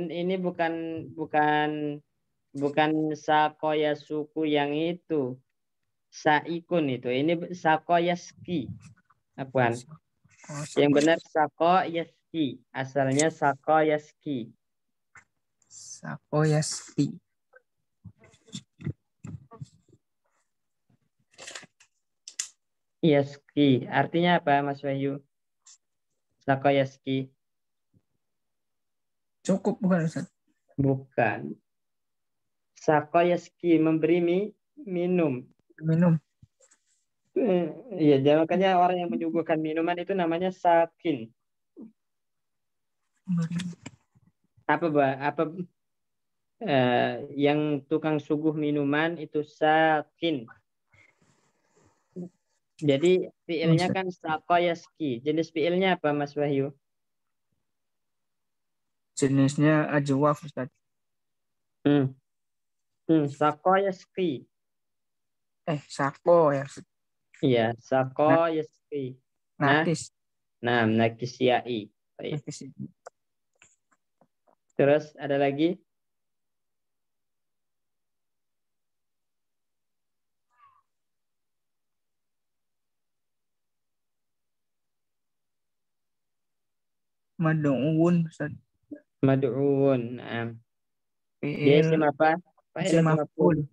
Ini bukan sako yasuku yang itu. Saikun itu. Ini sako yaski. Apaan? Yang benar sako yaski. Asalnya sako yaski. Sako yaski. Yaski. Artinya apa, Mas Wahyu? Sako yaski. Cukup, bukan, Ustaz? Bukan. Sako yaski, memberi minum. Minum. Iya, makanya orang yang menyuguhkan minuman itu namanya sakin. Apa yang tukang suguh minuman itu sakin. Jadi fiilnya kan sakoyaski. Jenis fiilnya apa, Mas Wahyu? Jenisnya ajwaf, Ustaz. Sakoyaski. Sako ya. Iya, sakoyaski. Nakis. Nah, nakis ya'i. Terus ada lagi? Mad'uun, Ustaz. Mad'uun. Dia isim apa? Isim maf'ul.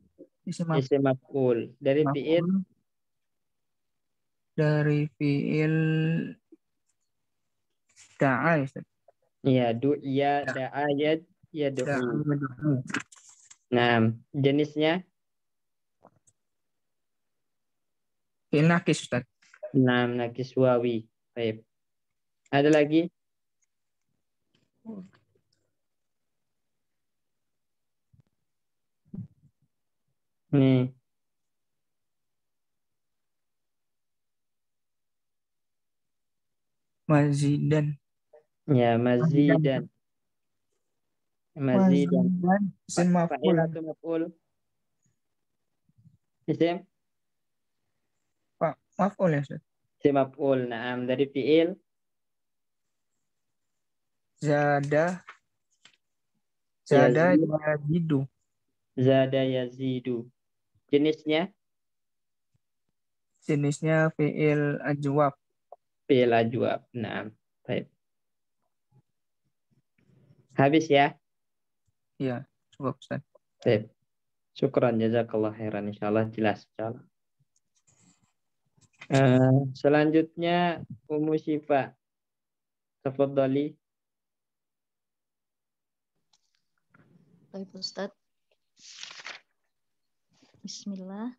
Isim maf'ul. Dari fi'il? Dari fi'il da'a, Ustaz. Iya, du'ya, da'a, yad'u. Nah, jenisnya? Fi'il nakis, Ustaz. Nah, nakis wawi. Baik. Ada lagi? Nih. Mazidan. Ya, mazidan. Mazidan. Isim maf'ul. Atau maf'ul? Isim? Maf'ul ya, Ustaz. Isim maf'ul. Naam, dari fi'il? Zada yazidu. Zada yazidu. Jenisnya? Jenisnya fi'il ajwab. Fi'il ajwab. Nah, baik. Habis ya? Ya, cukup Ustaz. Baik. Syukran jazakallah khairan, insyaallah jelas insyaallah. Selanjutnya Ummu Syifa. Tafadhali. Baik Ustaz. Bismillah.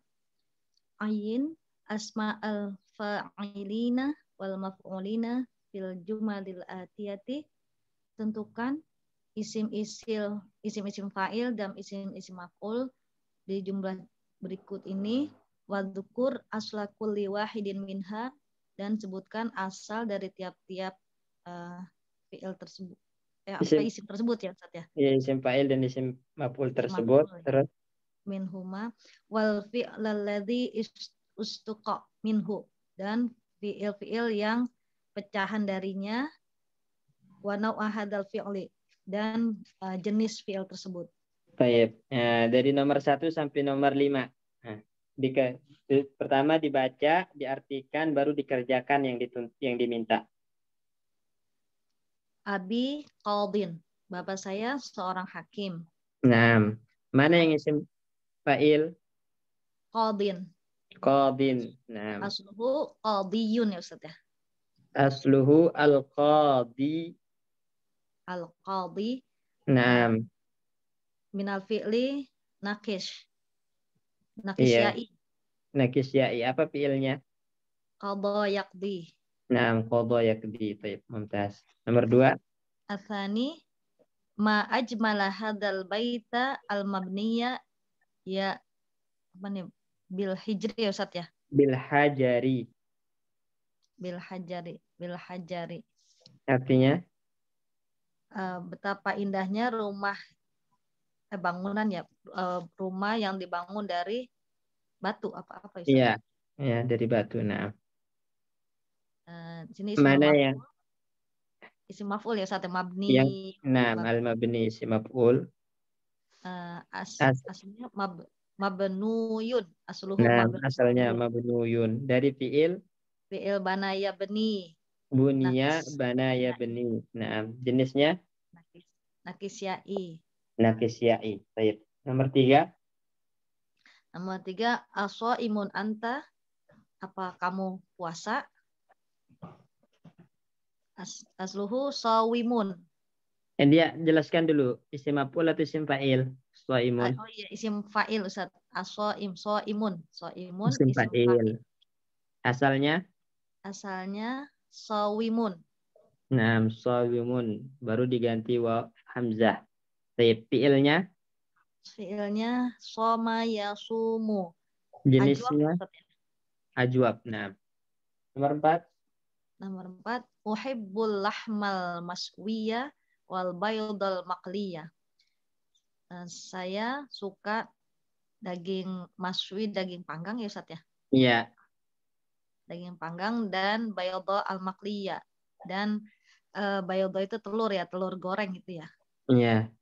Ayin asma'al fa'ilina wal maf'ulina fil jumalil atiyati. Tentukan isim-isim fa'il dan isim-isim maf'ul di jumlah berikut ini. Wadzukur asla kulli wahidin minha, dan sebutkan asal dari tiap-tiap fi'il tersebut. Isim tersebut ya Ustaz ya. Ya, isim fa'il dan isim maf'ul tersebut. Maf'ul, Terus minhuma wal fi'lalladzi ustuqa minhu, dan fi'il-fi'il yang pecahan darinya, wa nau'a hadzal fi'li, dan jenis fi'il tersebut. baik. Dari nomor 1 sampai nomor 5. Nah, pertama dibaca, diartikan, baru dikerjakan yang diminta. Abi qadin, bapak saya seorang hakim. Nah, mana yang isim fa'il? Qadin. Qadin. Nah, Asluhu qadiyun ya Ustaz ya. asluhu al-qadi. Al-qadi. Nah, Minal fi'li nakish. iya. Nakisyai. Nakisyai. Apa fi'ilnya? Qadha yaqdi. Nah, qadha yakdi. Baik, mumtaz. Nomor 2. Atsani ma ajmala hadzal baita al-mabniya ya apa nih? Bil hijri ya Ustaz ya. Bil hajari. Bil hajari. Artinya? Betapa indahnya rumah bangunan ya, rumah yang dibangun dari batu, apa Ustaz? Iya. Ya, dari batu. Nah. Sini Mana yang isim maf'ul ya Ustaz, mabni. yang al-mabni isim maf'ul. Aslinya mabnuyun, asluhu Nah, asalnya mabnuyun. mabnuyun. Dari fi'il Fi'il banaya beni. bunya banaya beni. Nah, jenisnya Nakisyai. nakisyai. Baik. Nomor 3. Nomor 3, imun anta, apa kamu puasa? Asluhu sawimun. Dia jelaskan dulu isim maf'ul atau isim fa'il. Shaimun. Oh iya, isim fa'il Ustaz. Soimun. Isim Isim fa'il. fa'il. Asalnya? Asalnya sawimun. Nah, shawimun. Baru diganti wa hamzah. Baik. Fi'ilnya? Fi'ilnya soma yasumu. Jenisnya? Ajwab. Nah. Nomor 4. Nomor 4, uhibbul lahmal maswiya wal baydal maqliyah. Saya suka daging maswi, daging panggang ya Ustaz ya. Iya. Daging panggang dan bayda al maqliyah. Dan bayda itu telur ya, telur goreng gitu ya. Iya.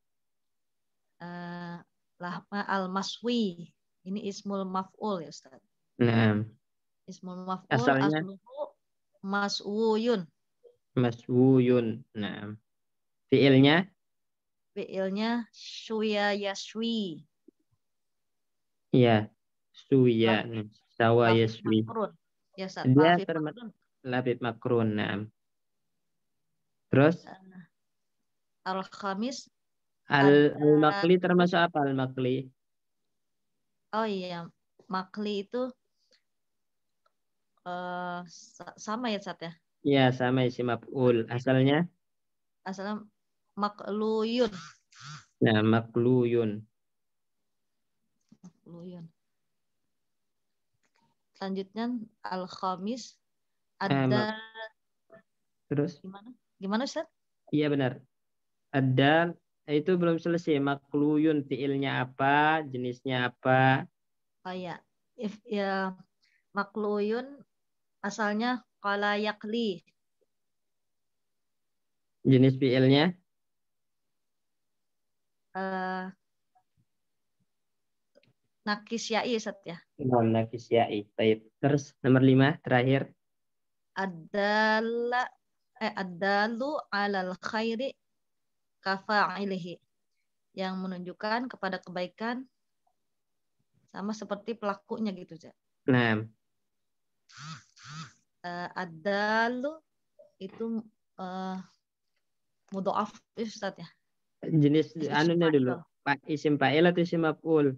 Lahma al maswi. Ini ismul maf'ul ya Ustaz. Nah. Ismul maf'ul Asalnya? asluhu maswuyun. Maswuyun. Nah. Fi'ilnya? Fi'ilnya syuya yaswi. Iya. Suya. Sawa Lafid yaswi. makrun. Ya Ustaz, Dia lafid makrun. Lafid makrun. Nah. Terus? Al-Khamis. Al-Makli termasuk apa Al-Makli? Oh iya, makli itu sama ya Ustaz ya. Iya, sama isim maf'ul. Asalnya? Asalnya makluyun. Nah, makluyun. Selanjutnya al-khamis ada terus? Gimana Ustaz? Iya benar. Ada itu belum selesai. Makluyun fiilnya apa? Jenisnya apa? Oh iya. Ya makluyun asalnya qala yakli. Jenis fiilnya? nakis ya'i Ustaz ya. Non nakis ya'i. Baik. Terus nomor 5 terakhir. Ad-dalu 'alal khairi kafa'ilihi, yang menunjukkan kepada kebaikan sama seperti pelakunya gitu, Ustaz. Nah, Ad-dalu itu mudha'af Ustaz ya. jenis anunya dulu. Pak isim fa'il atau isim maf'ul?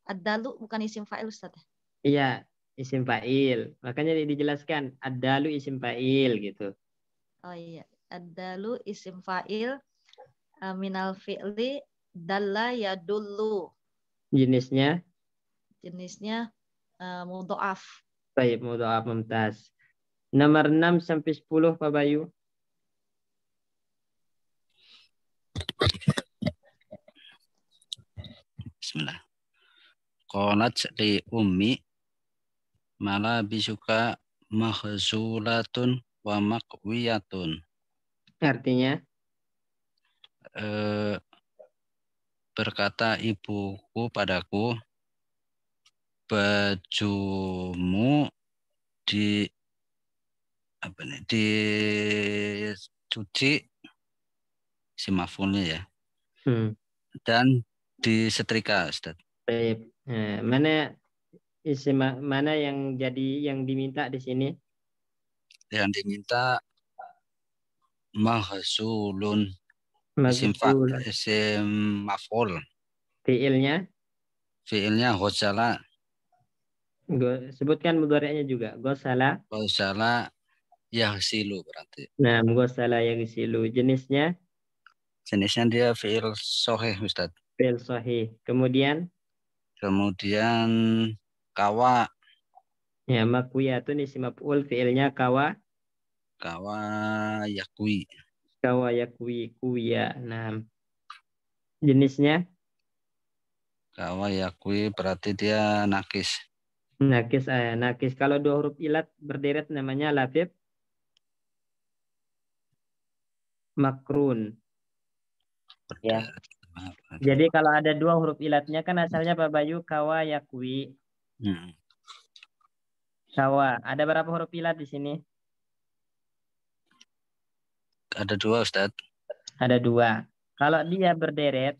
Ad-dalu bukan isim fa'il Ustaz ya. Iya, isim fa'il. Makanya dijelaskan ad-dalu isim fa'il gitu. Oh iya, ad-dalu isim fa'il minal fi'li dalla yadullu. Jenisnya Mudha'af. baik, mudha'af mumtaz. Nomor 6 sampai 10 Pak Bayu. Bismillah. Qalat li ummi mala bisuka mahzulatun wa maqwiyatun. Artinya Berkata ibuku padaku, bajumu dicuci, si maf'ulnya ya, dan disetrika, Ustaz. baik. Nah, mana yang diminta di sini? Yang diminta mahzulun, isim maf'ul. Fi'ilnya? Fi'ilnya ghazala. Sebutkan mudhari'nya juga. Ghazala. Ghazala yaghsilu berarti. Nah, ghazala yaghsilu. Jenisnya? Jenisnya dia fi'il sahih, Ustaz. Fi'il sahih. Kemudian kawa. Ya, makwiyatun isim maf'ul, fi'ilnya kawa. Kawa yakwi. Kawa yakwi, kuya. Nah, jenisnya? Kawa yakwi berarti dia nakis. Nakis. Nakis. Kalau dua huruf ilat berderet namanya lafif makrun. Ya. Jadi kalau ada dua huruf ilatnya kan asalnya Pak Bayu kawa yakwi. Kawa. Ada berapa huruf ilat di sini? Ada 2, Ustaz. Ada 2. Kalau dia berderet,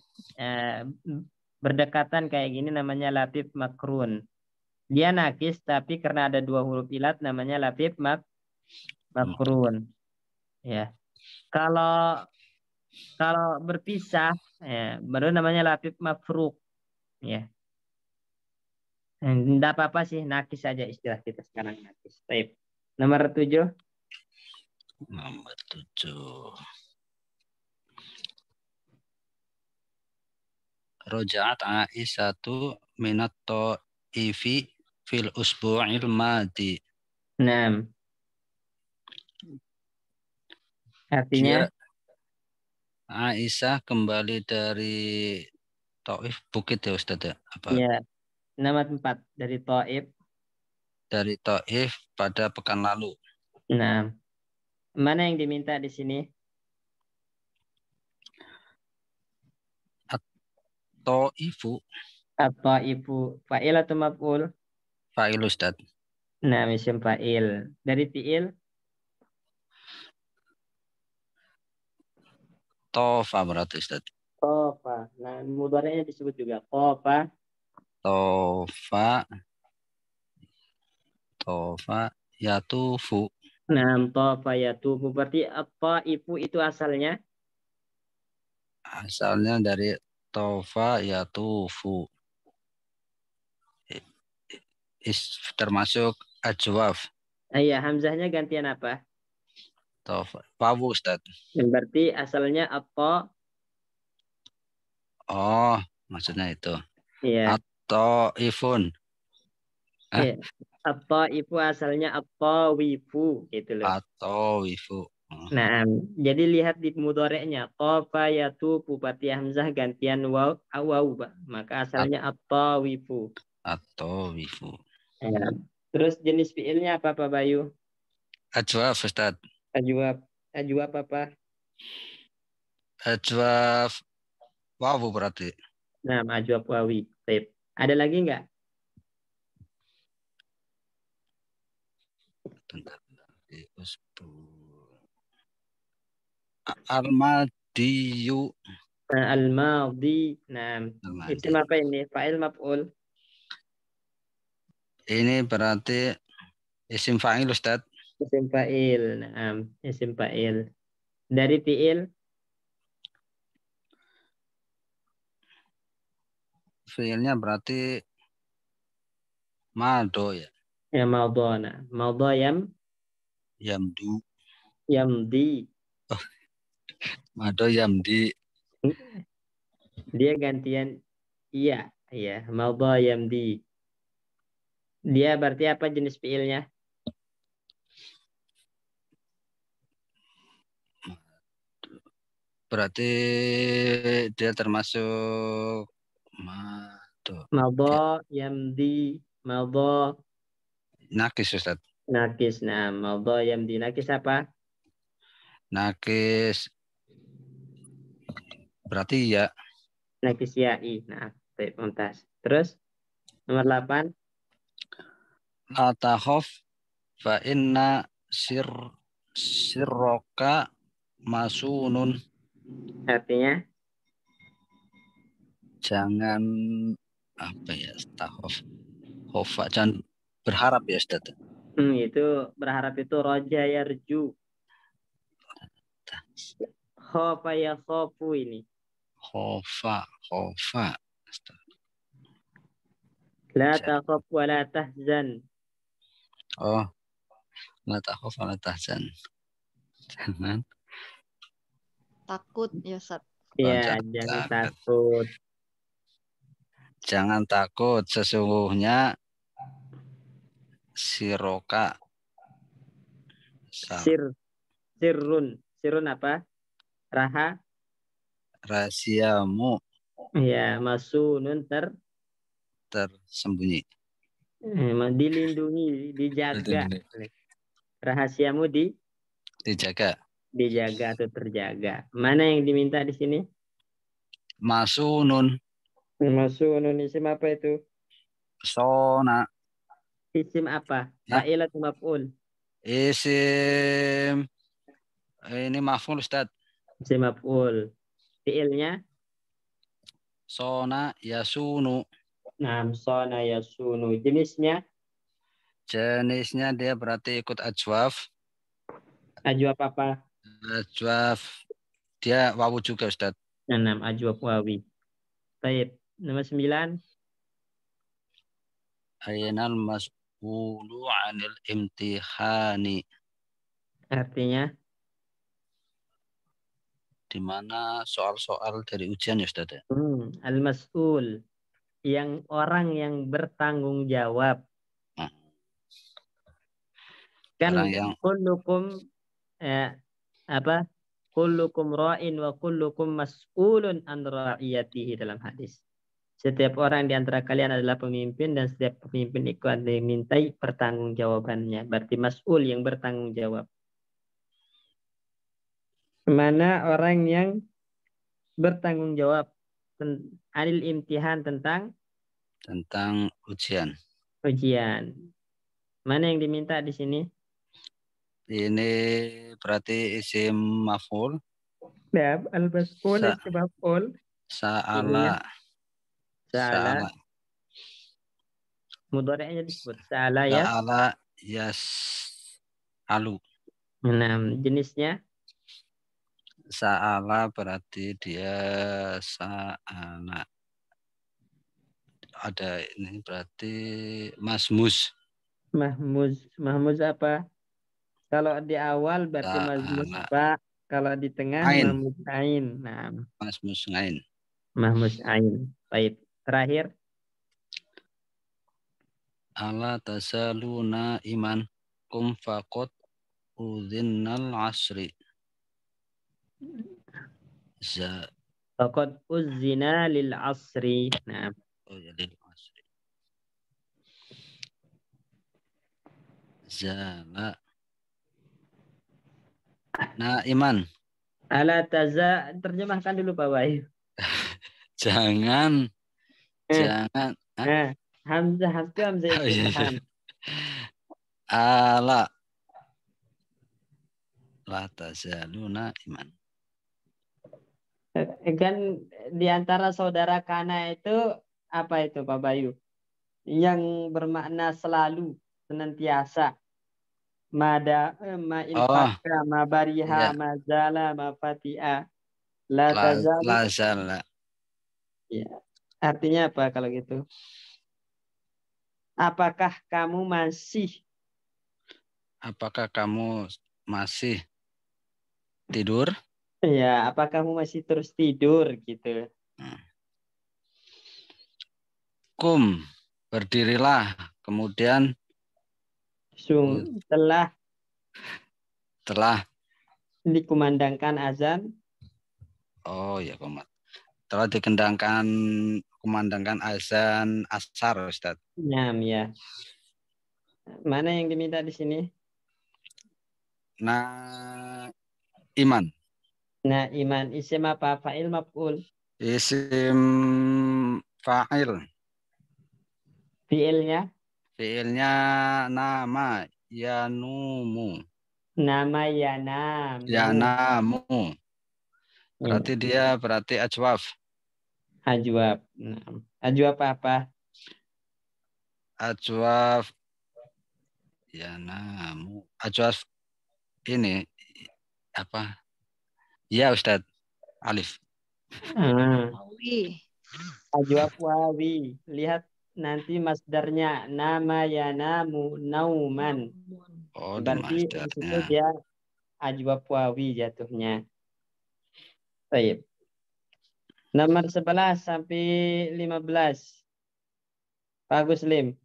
berdekatan kayak gini namanya lafif makrun. Dia nakis tapi karena ada 2 huruf ilat namanya lafif makrun. Ya. Kalau berpisah, ya, baru namanya lafif mafruk. Ya. Tidak apa-apa sih, nakis saja istilah kita sekarang, nakis. Baik. Nomor 7. Nomor 7. Roja'at Aisyatu minat ta'ifi fil usbu'il madi. Nah. Artinya? Aisyah kembali dari Taif, bukit ya Ustaz ya? Apa? Ya. Nama tempat dari Taif. Dari Taif pada pekan lalu. Nah. Mana yang diminta di sini? At-Taifu. At-Taifu. Fa'il atau maf'ul? Fa'il, Ustaz. Nah, isim fa'il. Dari fi'il? Tofa berarti, Ustaz. Tofa. Nah, mudhari'nya disebut juga. Tofa. Tofa yatufu. Nah, tofa yatufu. Berarti at-Taifu itu asalnya? Asalnya dari tofa yatufu. Termasuk ajwaf. Iya, hamzahnya gantian apa? Tofa. Wawu, Ustaz. Berarti asalnya apa? Oh, maksudnya itu. Iya. At-Taifun. Iya. At-Taifu asalnya at-Tawifu gitu loh. At-Tawifu. Nah, jadi lihat di mudhari'nya tafa yatufu, berarti hamzah gantian waw, maka asalnya at-tawifu. At-Tawifu. Ya. Terus jenis fi'ilnya apa Pak Bayu? Ajwaf, Ustaz. Ajwaf apa? Ajwaf wawu berarti. Nah, ajwaf wawi. Baik. Ada lagi nggak? Bentar. Al-madiyu. Al-madhi. Nah, isim apa ini? Fa'il maf'ul. Ini berarti isim fa'il, Ustaz. Isim fa'il. Nah, isim fa'il. Dari fi'il. Fi'ilnya berarti mado ya. Ya, madona. Madha Yamdu. yamdi. Oh, mado yamdi. Dia gantian iya. Iya, madha yamdi. Dia berarti apa jenis fi'ilnya? Berarti dia termasuk mado. Madha yamdi. Madha Nakis, Ustaz. nakis. Nah, madha yamdi. Nakis apa? Nakis berarti ya. Nakis ya'i. Nah, baik, mumtaz. Terus nomor 8. La takhaf fa inna sirroka masunun. Artinya Jangan apa ya, takhaf. Khofa, jangan berharap ya, Ustaz. itu berharap itu roja yarju. Khofa ya khofu ini. Khofa. La takhaf wa la tahzan. Oh, la takhaf wa la tahzan. Jangan Takut ya Ustaz. Ya, jangan takut. Jangan takut, sesungguhnya siroka Sirrun apa? rahasiamu Ya, masunun tersembunyi. Dilindungi, dijaga. Rahasiamu Dijaga. dijaga atau terjaga. Mana yang diminta di sini? Masunun. Masunun isim apa itu? Sona. Isim apa? Fa'il atau maf'ul? Isim ini maf'ul, Ustaz. Isim maf'ul. Fi'ilnya? Sona yasunu. Nah, sona yasunu. Jenisnya? Jenisnya dia berarti ikut ajwaf. Ajwab apa? Ajwaf dia wawu juga, Ustaz. 6 ajwab wawi. Baik. Nomor 9. Aynal mas'ulu 'anil imtihani. Artinya? Di mana soal-soal dari ujian ya, Ustaz. Al-mas'ul. Yang orang yang bertanggung jawab. Kan kullukum kullukum ra'in wa kullukum mas'ulun an ra'iyatihi dalam hadis. Setiap orang di antara kalian adalah pemimpin dan setiap pemimpin itu ada yang dimintai pertanggungjawabannya. Berarti mas'ul yang bertanggung jawab. Mana orang yang bertanggung jawab anil imtihan tentang ujian. Mana yang diminta di sini? Ini berarti isim maf'ul. Ya, al-mas'ul isim maf'ul. Sa'ala. Mudhari'nya disebut sa'ala ya. Sa'ala yas'alu. Nah, jenisnya? Sa'ala berarti dia sa'ala. Ada ini berarti masmus. Mahmuz apa? Kalau di awal berarti mazmus ba, kalau di tengah mahmuz ain. Nah, masmus ain. Mahmuz ain. Baik. Terakhir. Ala tasaluna iman kum faqat udhinnal asri. Faqad uzzina lil asri. Nah. Oh ya, lil asri. Zala. Nah, iman. Ala taza, terjemahkan dulu Pak Bayu. Jangan Nah, hamzah itu hamzah Oh, iya. istifham. Ala la tazaluna iman. Kan di antara saudara kana itu apa itu Pak Bayu? Yang bermakna selalu, senantiasa. Ma Oh, infaka, ma bariha, iya. ma zala, ma fati'a. La tazalu. La zala. Ya. Artinya apa kalau gitu? Apakah kamu masih tidur? ya, apakah kamu masih terus tidur gitu? Kum, berdirilah. Kemudian telah dikumandangkan azan. Oh ya, telah kumandangkan azan asar, Ustaz. Ya. Mana yang diminta di sini? Nah, iman. Nah, iman isim apa? Fa'il maf'ul. Isim fa'il. Fi'ilnya? Fi'ilnya nama yanumu. Nama yanamu. Yanamu. Berarti ajwaf. Ajwab. Nah, ajwab apa? Ajwaf yanamu. Ajwaf ini apa? Ya, Ustaz. Alif. Ajwab wawi. Lihat nanti masdarnya nama yanamu nauman. Oh, Berarti di situ dia ajwab wawi jatuhnya. Baik. Nomor 11 sampai 15. Pak Guslim.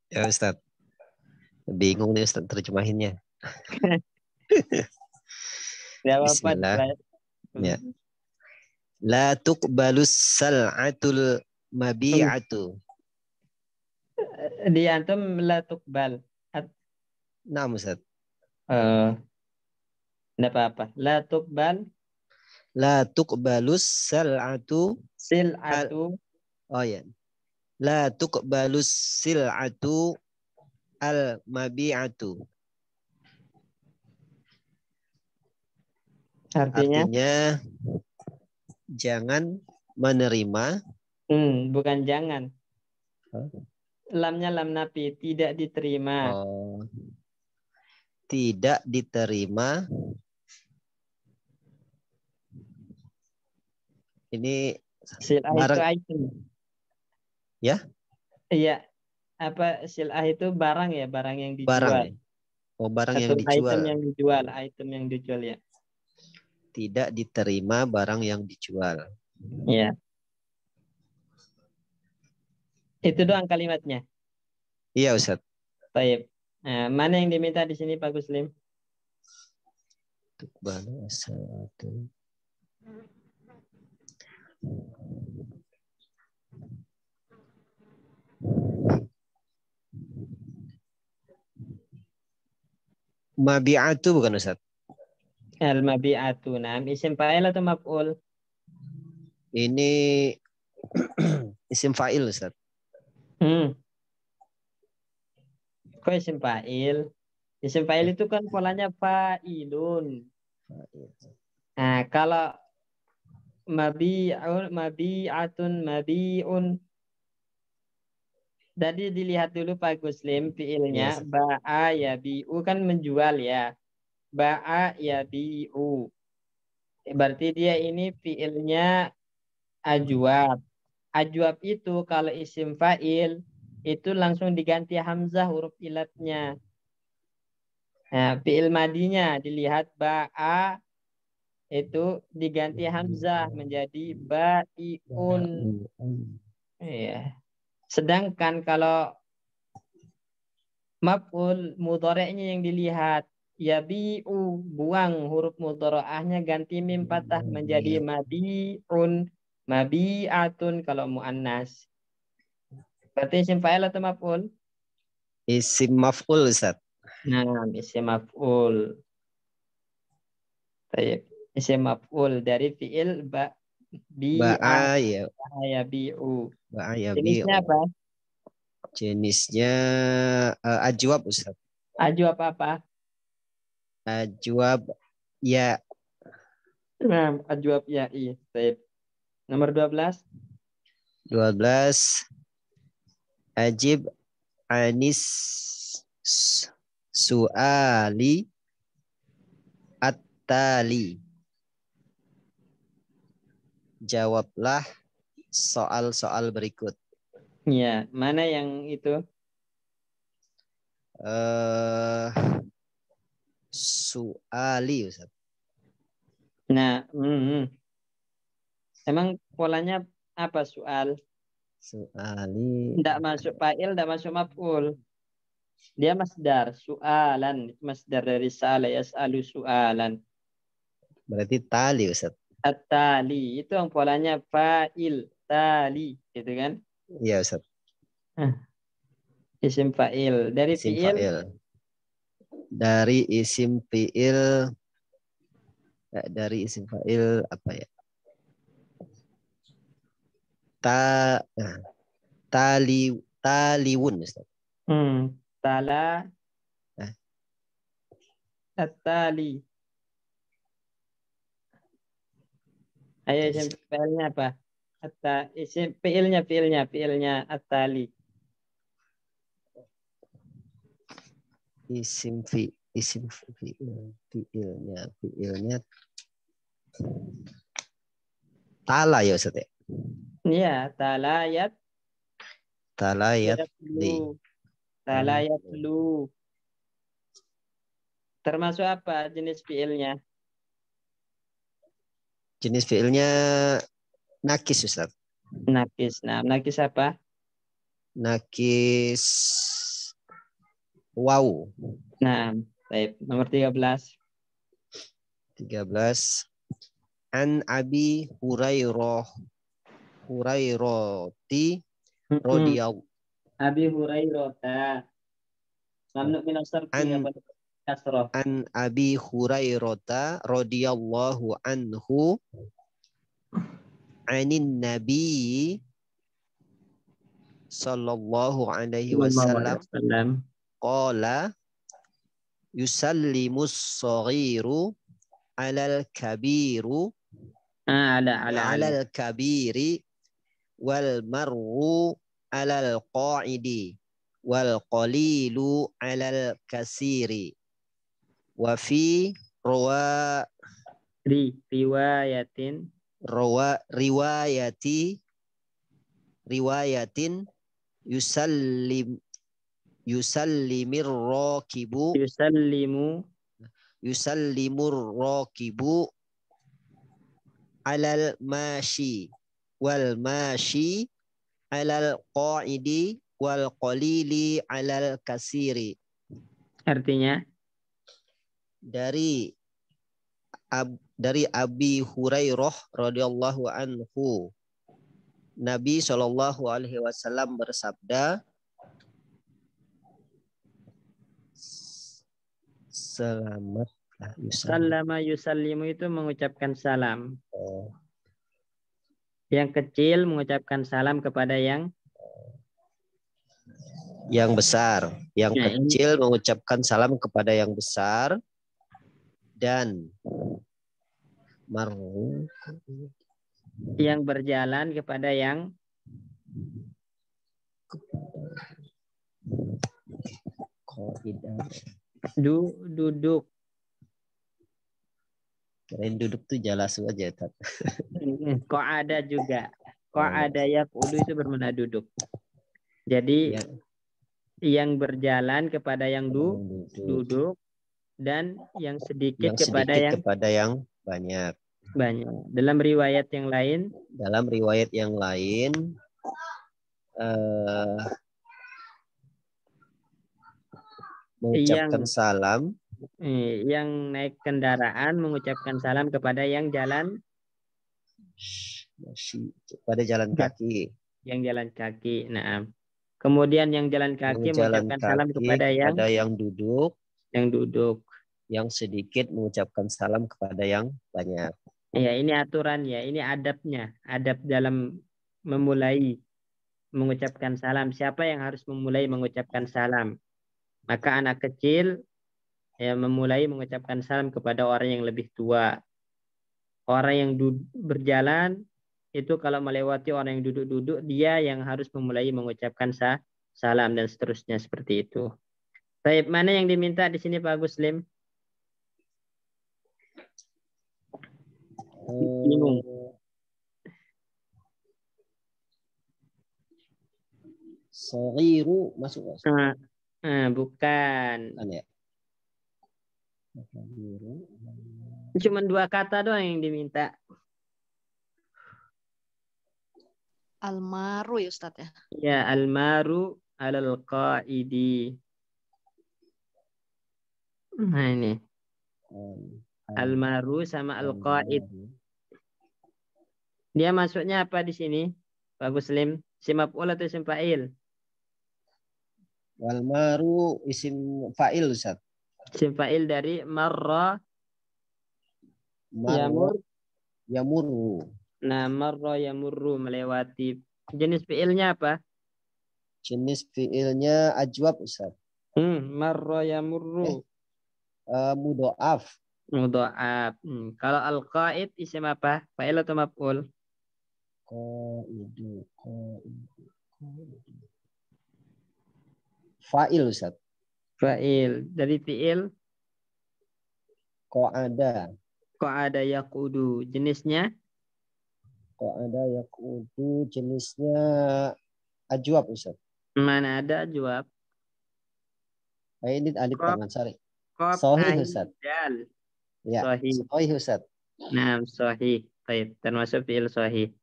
Ya Ustaz. Bingung nih Ustaz terjemahinnya. Bismillah. Ya. La tuqbalus sal'atul mabi'atu. Di antum la tuqbal. Nah, Ustaz. Enggak apa-apa. La tuqbal. La tuqbalus sal'atu. Sil'atu. Oh ya. La tuqbalus sil'atu al mabi'atu. Artinya jangan menerima. Bukan jangan. Lamnya lam nafi, tidak diterima. Oh. Tidak diterima. Ini sil'ah itu item. Ya? Iya. Apa sil'ah itu barang ya, barang yang dijual. Barang. Oh, barang atau yang dijual. Item yang dijual ya. Tidak diterima barang yang dijual. Iya. Itu doang kalimatnya. Iya, Ustaz. Baik. Nah, mana yang diminta di sini Pak Guslim? Mabi'atu bukan Ustaz? Al-mabi'atu. Nah, isim fa'il atau maf'ul? Ini isim fa'il Ustaz. Kok isim fa'il? Isim fa'il itu kan polanya fa'ilun. Nah, kalau mabi'atun, mabi'un. Jadi dilihat dulu Pak Guslim fi'ilnya. Ba'a yabi'u kan menjual ya. Ba'a yabi'u. Berarti dia ini fi'ilnya ajwab. Ajwab itu kalau isim fa'il itu langsung diganti hamzah huruf ilatnya. Nah, fi'il madinya dilihat ba'a itu diganti hamzah menjadi ba'iun. Ya. Sedangkan kalau maf'ul mudhari'nya yang dilihat yabi'u, buang huruf mudhari'ahnya ganti mim fathah menjadi mabi'un, mabi'atun kalau muannas. Berarti isim fa'il atau maf'ul? Isim maf'ul Ustaz. Nah, isim maf'ul. Baik. Isim maf'ul dari fi'il Ba'a ya. ya bi'u. Ba'a ya Jenisnya bi'u. apa? Jenisnya ajwab Ustaz. Ajwab apa? Ajwab ya. Nah, ajwab ya'i. Baik. Nomor 12. 12 ajib anis su'ali at-tali. Jawablah soal-soal berikut. Ya, mana yang itu? Su'ali Ustaz. Nah, emang polanya apa soal? Su'ali. Tidak masuk fa'il, tidak masuk maf'ul. Dia masdar, su'alan. Masdar dari sa'ala yas'alu su'alan. Berarti tali Ustaz. At-tali. Itu yang polanya fa'il. Tali. Gitu kan? Iya Ustaz. Isim fa'il. Dari Isim fi'il. fa'il. Dari isim fi'il. Dari isim fa'il apa ya? Taliwun Ustaz. Tala. At-tali. Ayo isim fi'ilnya apa? Isim fi'ilnya at-tali. Isim fi'ilnya tala ya Ustaz ya. Iya, talayat Li. talayat lu. Termasuk apa jenis fi'ilnya? Jenis fi'ilnya nakis Ustaz. Nakis. Nah, nakis apa? Nakis waw. Nah, baik. Nomor 13. 13. An Abi Hurairati radhiyallahu Abi Hurairah. Mamnu min as-sarfi apa kasrah? An Abi Hurairata radhiyallahu anhu anin Nabi sallallahu alaihi wasallam qala yusallimus saghiru alal kabiru alal kabiri wal mar'u alal qa'idi wal qalilu alal kasiri wa fi riwayatin yusallimur rakibu alal mashi wal mashi alal qa'idi wal qalili alal kasiri. Artinya dari Abi Hurairah radhiyallahu anhu, Nabi Shallallahu alaihi wasallam bersabda, sallama yusallimu itu mengucapkan salam. Yang kecil mengucapkan salam kepada yang besar. Yang kecil mengucapkan salam kepada yang besar. Dan yang berjalan kepada yang duduk. Kirain duduk tuh jalasu aja. Kok ada juga. Kok ada yaqulu itu bermakna duduk. Jadi yang berjalan kepada yang duduk. Dan yang sedikit kepada yang banyak. Dalam riwayat yang lain. Mengucapkan salam. Yang naik kendaraan mengucapkan salam kepada yang jalan. Pada jalan kaki. Yang jalan kaki. Nah, kemudian yang jalan kaki mengucapkan salam kepada yang duduk. Yang duduk. yang sedikit mengucapkan salam kepada yang banyak. Ya, ini aturannya, ini adabnya, adab dalam memulai mengucapkan salam. Siapa yang harus memulai mengucapkan salam? Maka anak kecil ya memulai mengucapkan salam kepada orang yang lebih tua. Orang yang berjalan itu kalau melewati orang yang duduk-duduk, dia yang harus memulai mengucapkan salam dan seterusnya seperti itu. Baik, mana yang diminta di sini Pak Guslim? Bingung. Saghiru masuk. Bukan. Ya. Cuma 2 kata doang yang diminta. Almaru ya Ustaz ya. Ya, almaru alal qaidi. Nah ini. Almaru sama al-qaid. Dia masuknya apa di sini? Pak Guslim, isim maf'ul atau isim fa'il? Walmaru isim fa'il Ustaz. Isim fa'il dari marra yamurru. Nah, marra yamurru melewati. Jenis fi'ilnya apa? Jenis fi'ilnya ajwab Ustaz. Marra yamurru. Mudha'af. Mudha'af. Kalau al-qaid isim apa? Fa'il atau maf'ul? Qaidu. Fa'il Ustaz. Fa'il. Dari fi'il? Qa'ada yaqudu. Jenisnya? Qa'ada yaqudu. Jenisnya ajwab Ustaz. Mana ada ajwab? Ini alif tangan sari. Sahih Ustaz. Ya, sahih Ustaz. Nah, sahih. Baik, termasuk fi'il sahih.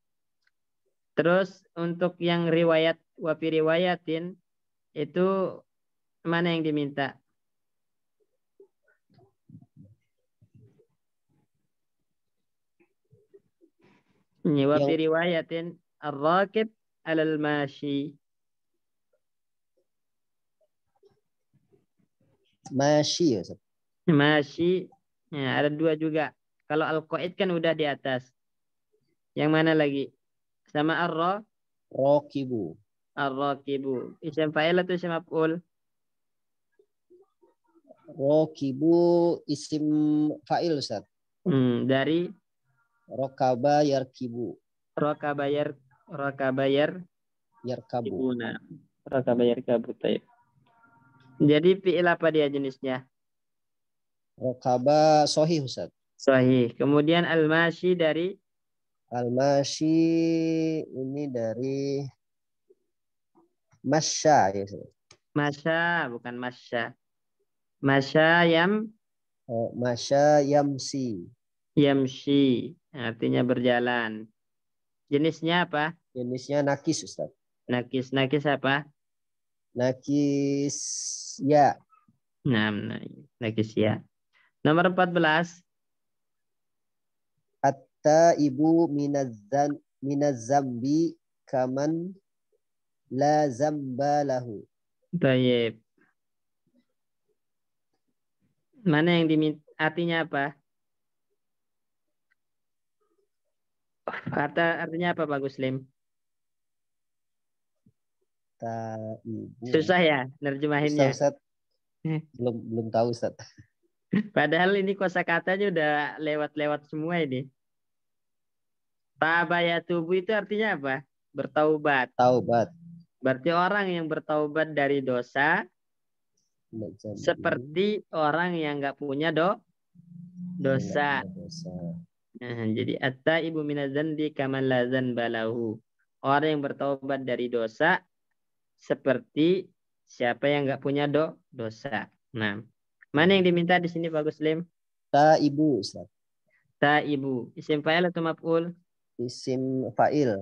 Terus untuk yang riwayat wafi riwayatin itu mana yang diminta? Ini wafi riwayatin ar-rakib alal mashi. Mashi ya Ustaz. Mashi. Ya, ada 2 juga. Kalau al-qaid kan udah di atas. Yang mana lagi? Sama Rakibu. Ar-rakibu. Isim fa'il atau isim maf'ul? Rakibu isim fa'il Ustaz. Dari Rakaba yarkibu. Rakaba yarkabu. Nah, rakaba yarkabu. Jadi fi'il apa dia jenisnya? Rakaba sahih Ustaz. Sahih. Kemudian al-mashi dari Al-mashi ini dari masya ya. Masya, bukan masya. Masya masya yamsi. Yamshi, artinya berjalan. Jenisnya apa? Jenisnya nakis Ustaz. Nakis apa? Nakis ya. Nah, nakis ya. Nomor 14. Ibu minazambi kaman la zamba lahu. Baik. Mana yang diminta? Artinya apa? Artinya apa Pak Guslim? Susah ya nerjemahinnya. Ustaz. Belum tahu Ustaz. Padahal ini kosakatanya udah lewat-lewat semua ini. Taba yatubu itu artinya apa? Bertaubat. Taubat. Berarti orang yang bertaubat dari dosa seperti orang yang nggak punya dosa. Nah, jadi at-taibu minaz-dzanbi kaman la dzanba lahu. Orang yang bertaubat dari dosa seperti siapa yang nggak punya dosa. Nah, mana yang diminta di sini Pak Guslim? Taibu Ustaz. Taibu. Isim fa'il atau maf'ul? Isim fa'il.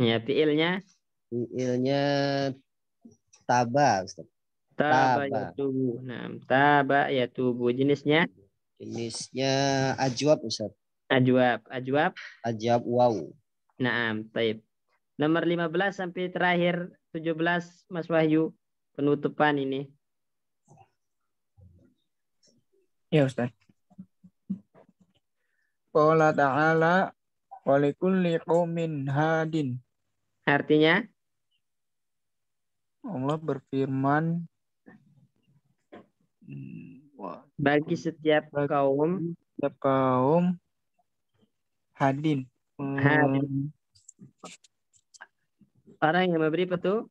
Ya, fi'ilnya? Fi'ilnya taba Ustaz. Taba yatubu. Nah, taba yatubu. Jenisnya? Jenisnya ajwab Ustaz. Ajwab. Ajwab waw. Naam, baik. Nomor 15 sampai terakhir 17 Mas Wahyu. Penutupan ini. Ya Ustaz. Qala ta'ala wa likulli qaumin hadin. Artinya Allah berfirman bagi setiap kaum hadin. hadin. Orang yang memberi petunjuk.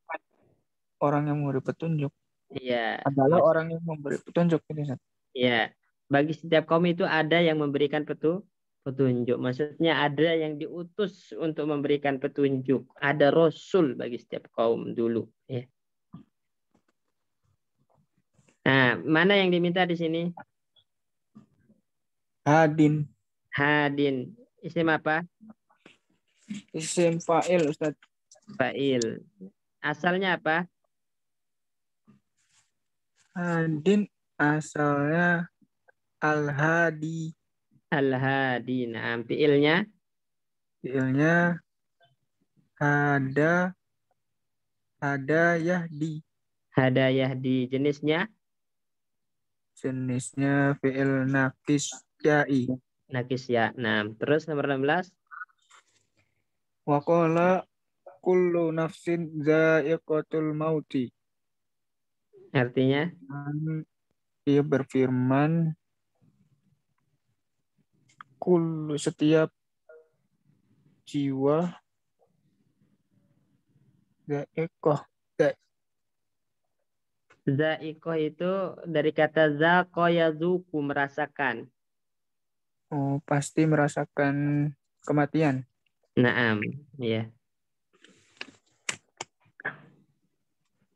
Orang yang memberi petunjuk. Iya. Adalah orang yang memberi petunjuk. Iya. Bagi setiap kaum itu ada yang memberikan petunjuk. Maksudnya ada yang diutus untuk memberikan petunjuk. Ada rasul bagi setiap kaum dulu. Ya. Nah, mana yang diminta di sini? Hadin. Hadin. Isim apa? Isim fa'il Ustaz. Fa'il. Asalnya apa? Hadin asalnya al-hadi. Al-hadi. Nah, fi'ilnya? Fi'ilnya hada yahdi. Hada yahdi. Jenisnya? Jenisnya fi'il naqis ya'i. Nakis ya. Nah, terus nomor 16. Wa qala kullu nafsin za'iqatul mauti. Artinya? Dia berfirman kullu setiap jiwa za'iqah. Za'iqah itu dari kata zaqa yazuku, merasakan. Oh, pasti merasakan kematian. Naam, ya.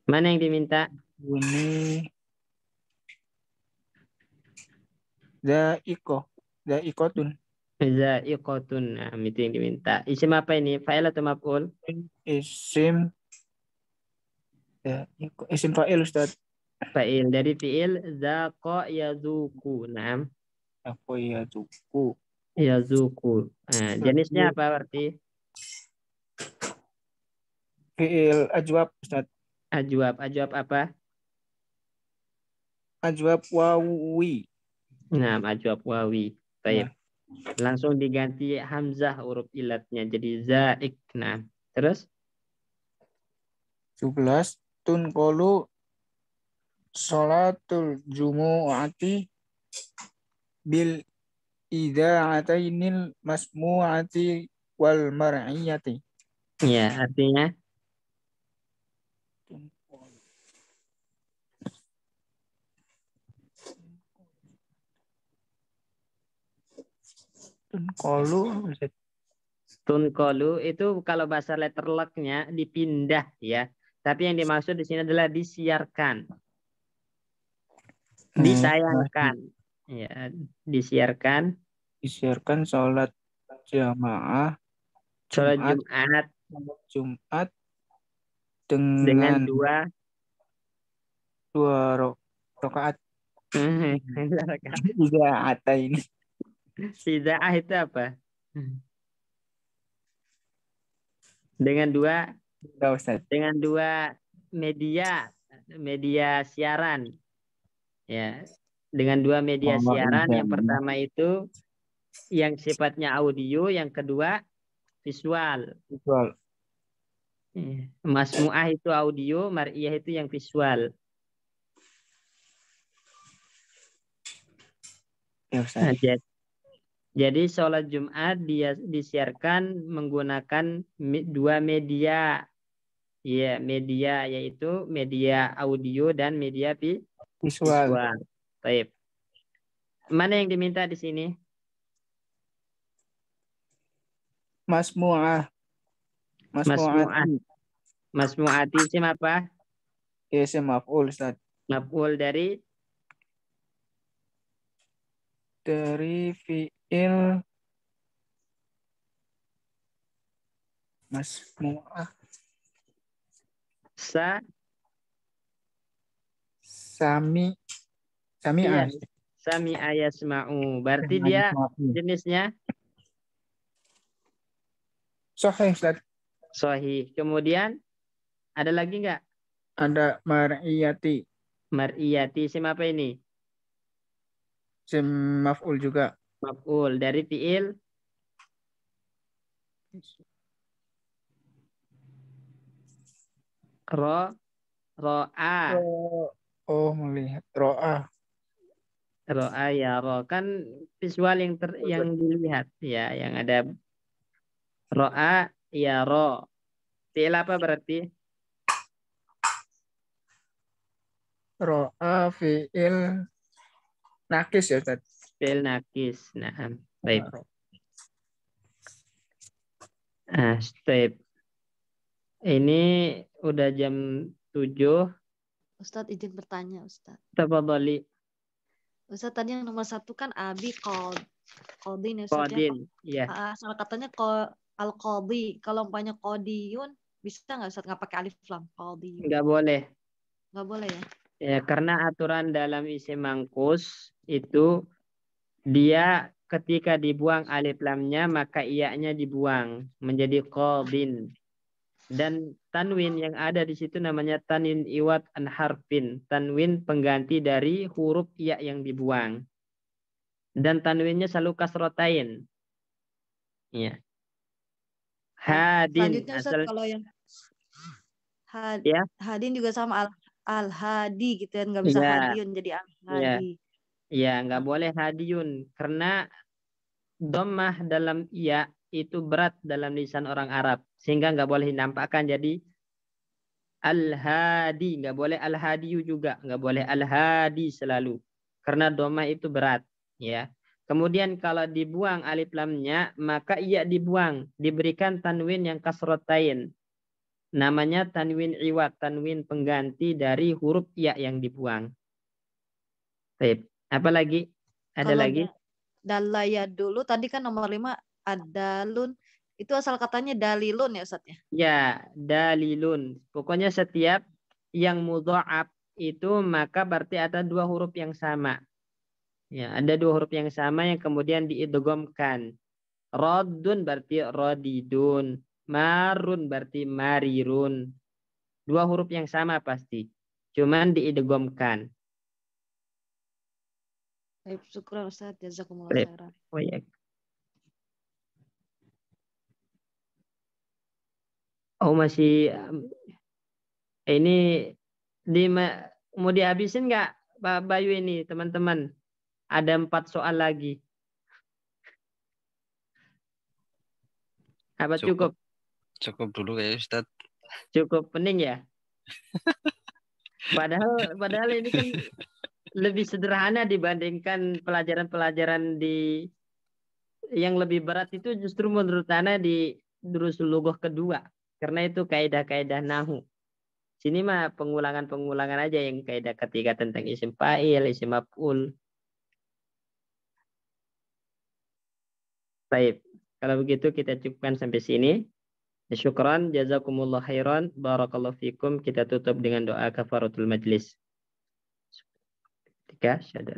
Mana yang diminta? Ini za'iqatun. Za'iqatun. Nah, itu yang diminta. Isim apa ini? Fa'il atau maf'ul? Isim fa'il Ustaz. Fa'il. Dari fi'il zaqa yazuku. Naam. Apa ya zuku? Yazuku. Nah, jenisnya apa berarti? Fi'il ajwab Ustaz. Ajwab. Ajwab apa? Ajwab wawi. Nah, ajwab wawi. Baik. Langsung diganti hamzah huruf ilatnya jadi zaik. Nah, terus 17 tunqalu sholatul jumu'ati bil idza'atainil masmu'ati wal mar'iyati. ya, artinya tunqalu itu kalau bahasa letterlocknya dipindah ya. Tapi yang dimaksud di sini adalah disiarkan. Ditayangkan. Ya, disiarkan. Disiarkan sholat jamaah Sholat Jumat dengan dua rakaat. Idza'ah ini. Idza'ah itu apa? Dengan dua media siaran. Ya, dengan dua media siaran. Yang pertama itu yang sifatnya audio, yang kedua visual. Masmu'ah itu audio, mar'iyah itu yang visual. Nah, jadi sholat Jumat dia disiarkan menggunakan dua media. Ya, media yaitu media audio dan media visual. Baik. Mana yang diminta di sini? Masmu'ah. Masmu'ati isim apa? Isim maf'ul Ustaz. Maf'ul dari fi'il masmu'ah. Sami'ah. Sami'a yasma'u. Berarti dia jenisnya sahih Ustaz. Sahih. Kemudian ada lagi enggak? Ada mar'iyati. Mar'iyati isim apa ini? Isim maf'ul juga. Maf'ul dari fiil ro'a. Oh, melihat. Ro'ah. Ro'a ya ro. Kan visual yang dilihat ya, yang ada ro'a ya ro. Fiil apa berarti? Ro'ah fi'il nakis ya Ustaz. Fiil nakis. Nah, baik. Step. Ini udah jam 7. Ustadz izin bertanya Ustadz. Tafadhali. Ustadz tadi yang nomor 1 kan abi Qadin ya Ustadz ya. Qadin, iya. Salah katanya al-qadi. Kalau umpamanya qadiyun bisa nggak Ustadz nggak pakai alif lam? Qadiyun. Nggak boleh. Nggak boleh ya? Ya, karena aturan dalam isim mangkus itu dia ketika dibuang alif lamnya maka iya-nya dibuang menjadi qadin. Dan tanwin yang ada di situ namanya tanwin iwat an harfin, tanwin pengganti dari huruf iya yang dibuang. Dan tanwinnya selalu kasrotain. Iya. Hadin. Selanjutnya Ustaz, kalau yang ya. hadin juga sama al-hadi gitu kan, nggak bisa Ya. hadiun jadi al-hadi. Ya, nggak boleh hadiyun karena dhammah dalam iya itu berat dalam lisan orang Arab sehingga nggak boleh dinampakkan jadi al-hadi, nggak boleh al-hadiyu juga, nggak boleh al-hadi selalu karena dhammah itu berat ya. Kemudian kalau dibuang alif lamnya maka iya dibuang, diberikan tanwin yang kasrotain, namanya tanwin iwat, tanwin pengganti dari huruf iya yang dibuang. Baik. Apa lagi? Ada kalau lagi? Dalaya dulu tadi kan nomor 5 adalun, itu asal katanya dalilun ya Ustaz ya? Ya, dalilun. Pokoknya setiap yang mudha'af itu maka berarti ada dua huruf yang sama. Ya, ada dua huruf yang sama yang kemudian diidghamkan. Raddun berarti radidun, marun berarti marirun. Dua huruf yang sama pasti. Cuman diidghamkan. Baik, syukur Ustaz, jazakumullah khairan. Oh ya. Oh masih ini mau dihabisin nggak Pak Bayu ini teman-teman? Ada 4 soal lagi. Apa cukup? Cukup dulu ya Ustaz. Cukup pening ya. Padahal ini kan lebih sederhana dibandingkan pelajaran-pelajaran yang lebih berat itu justru menurut Ana di Durusul Lughah kedua. Karena itu kaidah-kaidah nahu. Sini mah pengulangan-pengulangan aja yang kaidah ketiga tentang isim fa'il, isim maf'ul. Baik. Kalau begitu kita cukupkan sampai sini. Syukran, jazakumullah khairan, barakallahu fikum. Kita tutup dengan doa kafaratul majlis. 3,